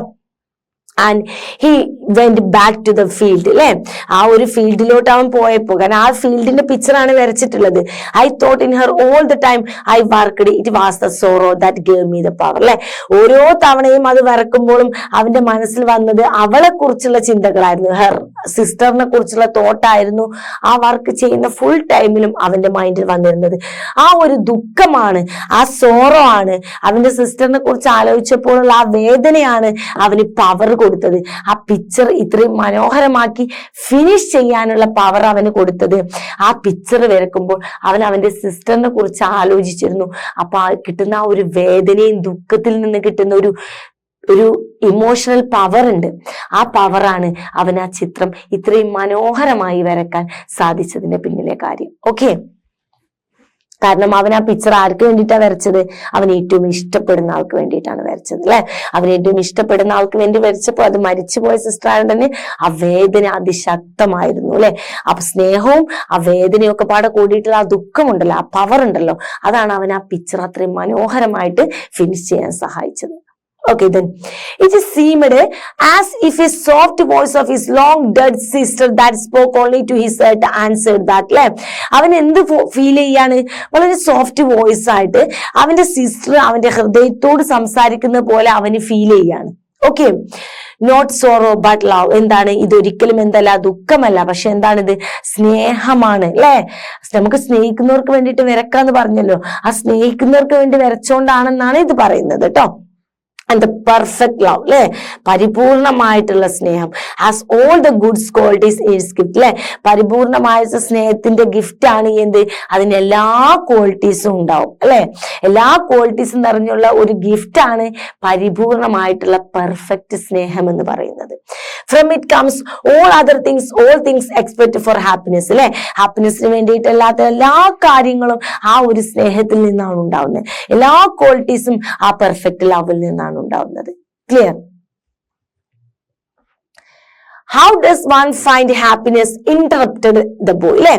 and he went back to the field അല്ലെ. ആ ഒരു ഫീൽഡിലോട്ട് അവൻ പോയപ്പോ, കാരണം ആ ഫീൽഡിന്റെ പിക്ചറാണ് വരച്ചിട്ടുള്ളത്. I thought in her all the time I worked, it was the sorrow that gave me the power അല്ലെ. ഓരോ തവണയും അത് വരക്കുമ്പോഴും അവന്റെ മനസ്സിൽ വന്നത് അവളെ കുറിച്ചുള്ള ചിന്തകളായിരുന്നു. ഹെർ സിസ്റ്ററിനെ കുറിച്ചുള്ള തോട്ടായിരുന്നു ആ വർക്ക് ചെയ്യുന്ന ഫുൾ ടൈമിലും അവന്റെ മൈൻഡിൽ വന്നിരുന്നത്. ആ ഒരു ദുഃഖമാണ്, ആ സോറോ ആണ്, അവന്റെ സിസ്റ്ററിനെ കുറിച്ച് ആലോചിച്ചപ്പോഴുള്ള ആ വേദനയാണ് അവന് പവർ കൊടുത്തത്. ആ പിക്ചർ ഇത്രയും മനോഹരമാക്കി ഫിനിഷ് ചെയ്യാനുള്ള പവർ അവന് കൊടുത്തത്. ആ പിക്ചർ വരക്കുമ്പോൾ അവൻ അവന്റെ സിസ്റ്ററിനെ കുറിച്ച് ആലോചിച്ചിരുന്നു. അപ്പൊ കിട്ടുന്ന ആ ഒരു വേദനയും ദുഃഖത്തിൽ നിന്ന് കിട്ടുന്ന ഒരു ഇമോഷണൽ പവർ ഉണ്ട്. ആ പവറാണ് അവൻ ആ ചിത്രം ഇത്രയും മനോഹരമായി വരക്കാൻ സാധിച്ചതിന്റെ പിന്നിലെ കാര്യം. ഓക്കെ, കാരണം അവൻ ആ പിക്ചർ ആർക്ക് വേണ്ടിയിട്ടാണ് വരച്ചത്? അവൻ ഏറ്റവും ഇഷ്ടപ്പെടുന്ന ആൾക്ക് വേണ്ടിയിട്ടാണ് വരച്ചത് അല്ലെ. അവൻ ഏറ്റവും ഇഷ്ടപ്പെടുന്ന ആൾക്ക് വേണ്ടി വരച്ചപ്പോൾ അത് മരിച്ചുപോയ സിസ്റ്റർ ആയതുകൊണ്ട് തന്നെ ആ വേദന അതിശക്തമായിരുന്നു അല്ലെ. അപ്പൊ സ്നേഹവും ആ വേദനയും ഒക്കെ പാടെ കൂടിയിട്ടുള്ള ആ ദുഃഖമുണ്ടല്ലോ, ആ പവർ ഉണ്ടല്ലോ, അതാണ് അവൻ ആ പിക്ചർ അത്രയും മനോഹരമായിട്ട് ഫിനിഷ് ചെയ്യാൻ സഹായിച്ചത്. Okay, then it seemed as if a soft voice of his long dead sister that spoke only to his heart answered that. അല്ലെ, അവൻ എന്ത് ഫീൽ ചെയ്യാണ്? വളരെ സോഫ്റ്റ് വോയിസ് ആയിട്ട് അവന്റെ സിസ്റ്റർ അവന്റെ ഹൃദയത്തോട് സംസാരിക്കുന്ന പോലെ അവന് ഫീൽ ചെയ്യാണ്. Okay, not sorrow but love. എന്താണ് ഇതൊരിക്കലും? എന്തല്ല, ദുഃഖമല്ല, പക്ഷെ എന്താണിത്? സ്നേഹമാണ് അല്ലെ. നമുക്ക് സ്നേഹിക്കുന്നവർക്ക് വേണ്ടിയിട്ട് വരക്കാന്ന് പറഞ്ഞല്ലോ, ആ സ്നേഹിക്കുന്നവർക്ക് വേണ്ടി വരച്ചോണ്ടാണെന്നാണ് ഇത് പറയുന്നത് കേട്ടോ. And the perfect love അല്ലെ, പരിപൂർണമായിട്ടുള്ള സ്നേഹം has all the good qualities in its gift അല്ലെ. പരിപൂർണമായ സ്നേഹത്തിന്റെ ഗിഫ്റ്റ് ആണ് എന്ത്? അതിന് എല്ലാ ക്വാളിറ്റീസും ഉണ്ടാവും അല്ലെ. എല്ലാ ക്വാളിറ്റീസും നിറഞ്ഞുള്ള ഒരു ഗിഫ്റ്റ് ആണ് പരിപൂർണമായിട്ടുള്ള പെർഫെക്റ്റ് സ്നേഹം എന്ന് പറയുന്നത്. From it comes all other things, all things expect for happiness അല്ലെ. ഹാപ്പിനെസ്സിന് വേണ്ടിയിട്ടല്ലാത്ത എല്ലാ കാര്യങ്ങളും ആ ഒരു സ്നേഹത്തിൽ നിന്നാണ് ഉണ്ടാവുന്നത്. എല്ലാ ക്വാളിറ്റീസും ആ പെർഫെക്റ്റ് ലവിൽ നിന്നാണ് ഉണ്ടാവുന്നത്. Clear? How does one find happiness? Interrupted the boy അല്ലെ.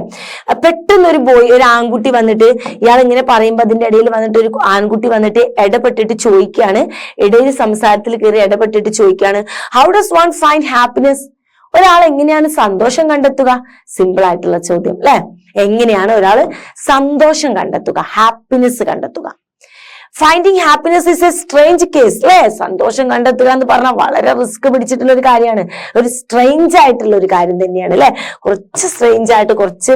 പെട്ടെന്നൊരു ബോയ്, ഒരു ആൺകുട്ടി വന്നിട്ട്, ഇയാൾ ഇങ്ങനെ പറയുമ്പോ അതിന്റെ ഇടയിൽ വന്നിട്ട് ഒരു ആൺകുട്ടി വന്നിട്ട് ഇടപെട്ടിട്ട് ചോദിക്കുകയാണ്, ഇടയിൽ സംസാരത്തിൽ കയറി ഇടപെട്ടിട്ട് ചോദിക്കുകയാണ്, how does one find happiness? ഒരാൾ എങ്ങനെയാണ് സന്തോഷം കണ്ടെത്തുക? സിമ്പിൾ ആയിട്ടുള്ള ചോദ്യം അല്ലെ. എങ്ങനെയാണ് ഒരാൾ സന്തോഷം കണ്ടെത്തുക, ഹാപ്പിനെസ് കണ്ടെത്തുക? Finding happiness is A strange case അല്ലെ. സന്തോഷം കണ്ടെത്തുക എന്ന് പറഞ്ഞാൽ വളരെ റിസ്ക് പിടിച്ചിട്ടുള്ള ഒരു കാര്യമാണ്, ഒരു സ്ട്രേഞ്ച് ആയിട്ടുള്ള ഒരു കാര്യം തന്നെയാണ് അല്ലെ. കുറച്ച് സ്ട്രേഞ്ച് ആയിട്ട്, കുറച്ച്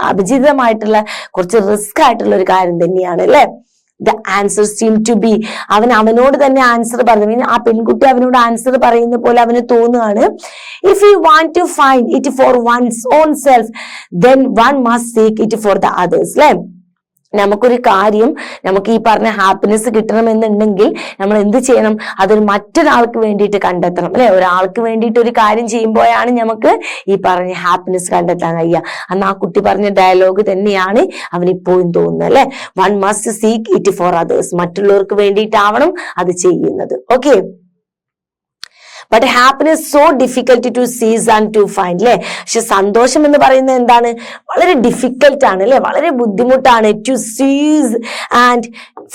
അഭിജിതമായിട്ടുള്ള, കുറച്ച് റിസ്ക് ആയിട്ടുള്ള ഒരു കാര്യം തന്നെയാണ് അല്ലെ. The answer seemed to be, അവനോട് തന്നെ ആൻസർ പറഞ്ഞു. ആ പെൺകുട്ടി അവനോട് ആൻസർ പറയുന്ന പോലെ അവന് തോന്നുകയാണ്. If you want to find it for one's own self, then one must seek it for the others അല്ലെ. നമുക്കൊരു കാര്യം, നമുക്ക് ഈ പറഞ്ഞ ഹാപ്പിനെസ് കിട്ടണമെന്നുണ്ടെങ്കിൽ നമ്മൾ എന്ത് ചെയ്യണം? അതൊരു മറ്റൊരാൾക്ക് വേണ്ടിയിട്ട് കണ്ടെത്തണം അല്ലെ. ഒരാൾക്ക് വേണ്ടിയിട്ട് ഒരു കാര്യം ചെയ്യുമ്പോഴാണ് നമുക്ക് ഈ പറഞ്ഞ ഹാപ്പിനെസ് കണ്ടെത്താൻ കഴിയുക. അന്ന് ആ കുട്ടി പറഞ്ഞ ഡയലോഗ് തന്നെയാണ് അവനിപ്പോഴും തോന്നുന്നത് അല്ലെ. One must seek it for others. മറ്റുള്ളവർക്ക് വേണ്ടിയിട്ടാവണം അത് ചെയ്യുന്നത്. Okay, but happiness so difficult to sees and to find അല്ലെ. പക്ഷെ സന്തോഷം എന്ന് പറയുന്നത് എന്താണ്? വളരെ ഡിഫിക്കൽട്ട് ആണ് അല്ലെ, വളരെ ബുദ്ധിമുട്ടാണ്. ടു സീസ് ആൻഡ്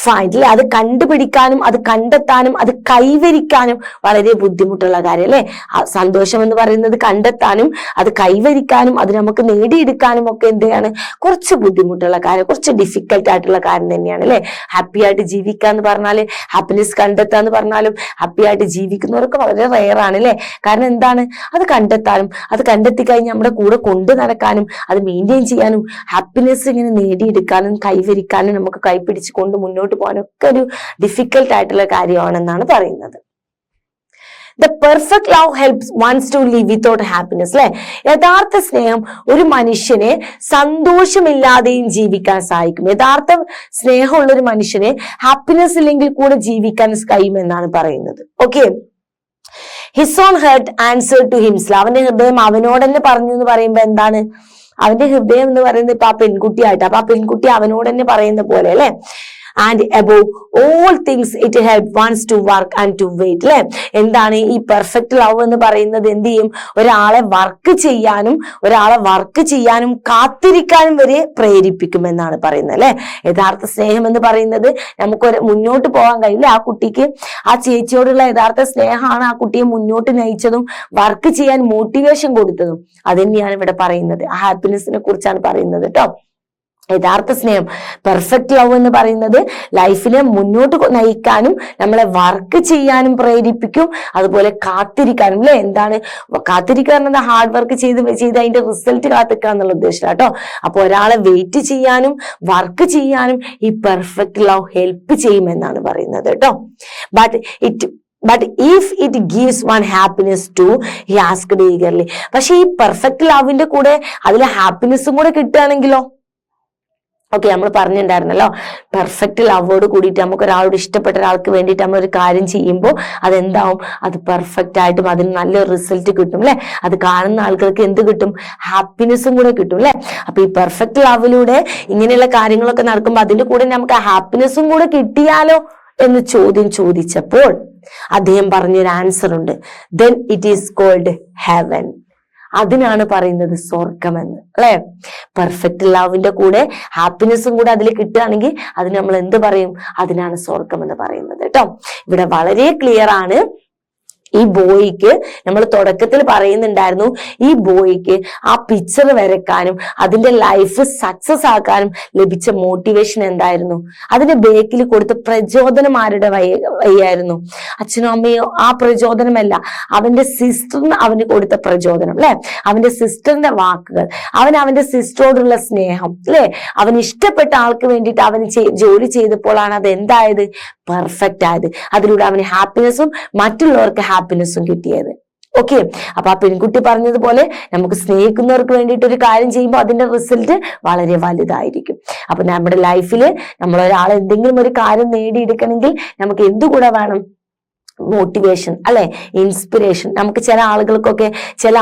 ഫൈൻഡ് അല്ലെ, അത് കണ്ടുപിടിക്കാനും അത് കണ്ടെത്താനും അത് കൈവരിക്കാനും വളരെ ബുദ്ധിമുട്ടുള്ള കാര്യം അല്ലെ. സന്തോഷം എന്ന് പറയുന്നത് കണ്ടെത്താനും അത് കൈവരിക്കാനും അത് നമുക്ക് നേടിയെടുക്കാനും ഒക്കെ എന്താണ്? കുറച്ച് ബുദ്ധിമുട്ടുള്ള കാര്യം, കുറച്ച് ഡിഫിക്കൽട്ട് ആയിട്ടുള്ള കാര്യം തന്നെയാണ് അല്ലെ. ഹാപ്പി ആയിട്ട് ജീവിക്കുക എന്ന് പറഞ്ഞാല്, ഹാപ്പിനെസ് കണ്ടെത്തുക എന്ന് പറഞ്ഞാലും ഹാപ്പി ആയിട്ട് ജീവിക്കുന്നവർക്ക് വളരെ റെയർ ആണ് അല്ലെ. കാരണം എന്താണ്? അത് കണ്ടെത്താനും അത് കണ്ടെത്തി കഴിഞ്ഞ് നമ്മുടെ കൂടെ കൊണ്ടു നടക്കാനും അത് മെയിൻറ്റെയിൻ ചെയ്യാനും ഹാപ്പിനെസ് ഇങ്ങനെ നേടിയെടുക്കാനും കൈവരിക്കാനും നമുക്ക് കൈപിടിച്ച് കൊണ്ട് മുന്നോട്ട് പോകാനും ഒക്കെ ഒരു ഡിഫിക്കൽട്ട് ആയിട്ടുള്ള കാര്യമാണെന്നാണ് പറയുന്നത്. The perfect love helps ones to live without happiness അല്ലെ. യഥാർത്ഥ സ്നേഹം ഒരു മനുഷ്യനെ സന്തോഷമില്ലാതെയും ജീവിക്കാൻ സഹായിക്കും. യഥാർത്ഥ സ്നേഹമുള്ള ഒരു മനുഷ്യനെ ഹാപ്പിനെസ് ഇല്ലെങ്കിൽ കൂടെ ജീവിക്കാൻ കഴിയുമെന്നാണ് പറയുന്നത്. Okay, his own heart answered to himself. അവന്റെ ഹൃദയം അവനോട് തന്നെ പറഞ്ഞു എന്ന് പറയുമ്പോ എന്താണ്? അവന്റെ ഹൃദയം എന്ന് പറയുന്നത് ഇപ്പൊ ആ പെൺകുട്ടിയായിട്ട്, അപ്പൊ ആ പെൺകുട്ടി അവനോട് തന്നെ പറയുന്ന പോലെ അല്ലെ. And above all things it help ones to work and to wait അല്ലെ. എന്താണ് ഈ പെർഫെക്റ്റ് ലവ് എന്ന് പറയുന്നത്? എന്ത് ചെയ്യും? ഒരാളെ വർക്ക് ചെയ്യാനും കാത്തിരിക്കാനും വരെ പ്രേരിപ്പിക്കും എന്നാണ് പറയുന്നത് അല്ലെ. യഥാർത്ഥ സ്നേഹം എന്ന് പറയുന്നത് നമുക്ക് മുന്നോട്ട് പോകാൻ കഴിയില്ല. ആ കുട്ടിക്ക് ആ ചേച്ചിയോടുള്ള യഥാർത്ഥ സ്നേഹമാണ് ആ കുട്ടിയെ മുന്നോട്ട് നയിച്ചതും വർക്ക് ചെയ്യാൻ മോട്ടിവേഷൻ കൊടുത്തതും. അത് തന്നെയാണ് ഇവിടെ പറയുന്നത്. ഹാപ്പിനെസിനെ കുറിച്ചാണ് പറയുന്നത് കേട്ടോ. യഥാർത്ഥ സ്നേഹം, പെർഫെക്റ്റ് ലവ് എന്ന് പറയുന്നത് ലൈഫിനെ മുന്നോട്ട് നയിക്കാനും നമ്മളെ വർക്ക് ചെയ്യാനും പ്രേരിപ്പിക്കും, അതുപോലെ കാത്തിരിക്കാനും അല്ലെ. എന്താണ് കാത്തിരിക്കുക എന്നത്? ഹാർഡ് വർക്ക് ചെയ്ത് അതിന്റെ റിസൾട്ട് കാത്തിക്കുക എന്നുള്ള ഉദ്ദേശം കേട്ടോ. അപ്പൊ ഒരാളെ വെയിറ്റ് ചെയ്യാനും വർക്ക് ചെയ്യാനും ഈ പെർഫെക്റ്റ് ലവ് ഹെൽപ്പ് ചെയ്യുമെന്നാണ് പറയുന്നത് കേട്ടോ. But if it gives one happiness too, he asked eagerly. പക്ഷെ ഈ പെർഫെക്റ്റ് ലവിന്റെ കൂടെ അതിലെ ഹാപ്പിനെസ്സും കൂടെ കിട്ടുകയാണെങ്കിലോ? ഓക്കെ, നമ്മൾ പറഞ്ഞിട്ടുണ്ടായിരുന്നല്ലോ, പെർഫെക്റ്റ് ലവോട് കൂടിയിട്ട് നമുക്ക് ഒരാളോട് ഇഷ്ടപ്പെട്ട ഒരാൾക്ക് വേണ്ടിയിട്ട് നമ്മൾ ഒരു കാര്യം ചെയ്യുമ്പോൾ അതെന്താവും? അത് പെർഫെക്റ്റ് ആയിട്ടും അതിന് നല്ലൊരു റിസൾട്ട് കിട്ടും അല്ലെ. അത് കാണുന്ന ആളുകൾക്ക് എന്ത് കിട്ടും? ഹാപ്പിനെസ്സും കൂടെ കിട്ടും അല്ലെ. അപ്പൊ ഈ പെർഫെക്റ്റ് ലവിലൂടെ ഇങ്ങനെയുള്ള കാര്യങ്ങളൊക്കെ നടക്കുമ്പോൾ അതിന്റെ കൂടെ നമുക്ക് ഹാപ്പിനെസ്സും കൂടെ കിട്ടിയാലോ എന്ന് ചോദിച്ചപ്പോൾ അദ്ദേഹം പറഞ്ഞൊരു ആൻസർ ഉണ്ട്. then it is called heaven. അതിനാണ് പറയുന്നത് സ്വർഗമെന്ന് അല്ലെ. പെർഫെക്റ്റ് ലവിന്റെ കൂടെ ഹാപ്പിനെസ്സും കൂടെ അതിൽ കിട്ടുകയാണെങ്കിൽ അതിന് നമ്മൾ എന്ത് പറയും? അതിനാണ് സ്വർഗം എന്ന് പറയുന്നത് കേട്ടോ. ഇവിടെ വളരെ ക്ലിയർ ആണ്. ഈ ബോയ്ക്ക് നമ്മൾ തുടക്കത്തിൽ പറയുന്നുണ്ടായിരുന്നു, ഈ ബോയ്ക്ക് ആ പിക്ചർ വരയ്ക്കാനും അതിന്റെ ലൈഫ് സക്സസ് ആക്കാനും ലഭിച്ച മോട്ടിവേഷൻ എന്തായിരുന്നു? അതിന്റെ ബേക്കിൽ കൊടുത്ത പ്രചോദനം ആരുടെ വഴിയായിരുന്നു? അച്ഛനും അമ്മയോ? ആ പ്രചോദനമല്ല, അവന്റെ സിസ്റ്ററിന് അവന് കൊടുത്ത പ്രചോദനം അല്ലെ. അവന്റെ സിസ്റ്ററിന്റെ വാക്കുകൾ, അവന്റെ സിസ്റ്ററോടുള്ള സ്നേഹം അല്ലെ. അവൻ ഇഷ്ടപ്പെട്ട ആൾക്ക് വേണ്ടിയിട്ട് അവൻ ജോലി ചെയ്തപ്പോഴാണ് അത് എന്തായത്? പെർഫെക്റ്റ് ആയത്. അതിലൂടെ അവന് ഹാപ്പിനെസ്സും മറ്റുള്ളവർക്ക് ഹാപ്പിനെസ്സും കിട്ടിയത്. ഓക്കെ, അപ്പൊ ആ പെൺകുട്ടി പറഞ്ഞതുപോലെ നമുക്ക് സ്നേഹിക്കുന്നവർക്ക് വേണ്ടിയിട്ട് ഒരു കാര്യം ചെയ്യുമ്പോൾ അതിന്റെ റിസൾട്ട് വളരെ വലുതായിരിക്കും. അപ്പൊ നമ്മുടെ ലൈഫിൽ നമ്മൾ ഒരാൾ എന്തെങ്കിലും ഒരു കാര്യം നേടിയെടുക്കണമെങ്കിൽ നമുക്ക് എന്തുകൂടെ വേണം? മോട്ടിവേഷൻ അല്ലെ, ഇൻസ്പിറേഷൻ. നമുക്ക് ചില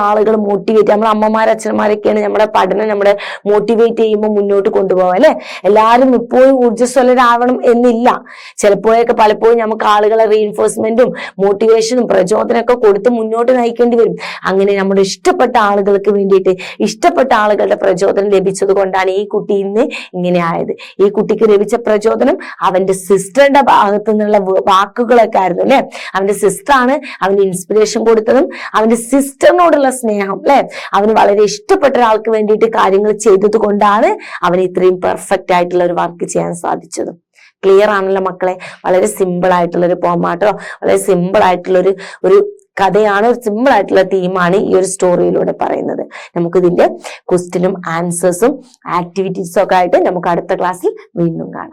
ആളുകൾ മോട്ടിവേറ്റ്, നമ്മളെ അമ്മമാർ അച്ഛന്മാരൊക്കെയാണ് നമ്മുടെ പഠനം നമ്മളെ മോട്ടിവേറ്റ് ചെയ്യുമ്പോൾ മുന്നോട്ട് കൊണ്ടുപോകാം അല്ലെ. എല്ലാവരും ഇപ്പോഴും ഊർജ്ജസ്വലരാവണം എന്നില്ല. പലപ്പോഴും നമുക്ക് ആളുകളെ റീഇൻഫോഴ്സ്മെന്റും മോട്ടിവേഷനും പ്രചോദനമൊക്കെ കൊടുത്ത് മുന്നോട്ട് നയിക്കേണ്ടി വരും. അങ്ങനെ നമ്മുടെ ഇഷ്ടപ്പെട്ട ആളുകൾക്ക് വേണ്ടിയിട്ട് ഇഷ്ടപ്പെട്ട ആളുകളുടെ പ്രചോദനം ലഭിച്ചത് കൊണ്ടാണ് ഈ കുട്ടി ഇന്ന് ഇങ്ങനെ ആയത്. ഈ കുട്ടിക്ക് ലഭിച്ച പ്രചോദനം അവന്റെ സിസ്റ്ററിന്റെ ഭാഗത്തു നിന്നുള്ള വാക്കുകളൊക്കെ ആയിരുന്നു അല്ലെ. അവന്റെ സിസ്റ്ററാണ് അവന് ഇൻസ്പിറേഷൻ കൊടുത്തതും അവന്റെ സിസ്റ്ററിനോടുള്ള സ്നേഹം അല്ലെ. അവന് വളരെ ഇഷ്ടപ്പെട്ട ഒരാൾക്ക് വേണ്ടിയിട്ട് കാര്യങ്ങൾ ചെയ്തത് കൊണ്ടാണ് അവന് ഇത്രയും പെർഫെക്റ്റ് ആയിട്ടുള്ള ഒരു വർക്ക് ചെയ്യാൻ സാധിച്ചതും. ക്ലിയർ ആണല്ലോ മക്കളെ? വളരെ സിമ്പിൾ ആയിട്ടുള്ള ഒരു പോമാട്ടോ, വളരെ സിമ്പിൾ ആയിട്ടുള്ള ഒരു കഥയാണ്, ഒരു സിമ്പിൾ ആയിട്ടുള്ള തീമാണ് ഈ ഒരു സ്റ്റോറിയിലൂടെ പറയുന്നത്. നമുക്ക് ഇതിന്റെ ക്വസ്റ്റ്യനും ആൻസേഴ്സും ആക്ടിവിറ്റീസും ഒക്കെ ആയിട്ട് നമുക്ക് അടുത്ത ക്ലാസ്സിൽ വീണ്ടും കാണാം.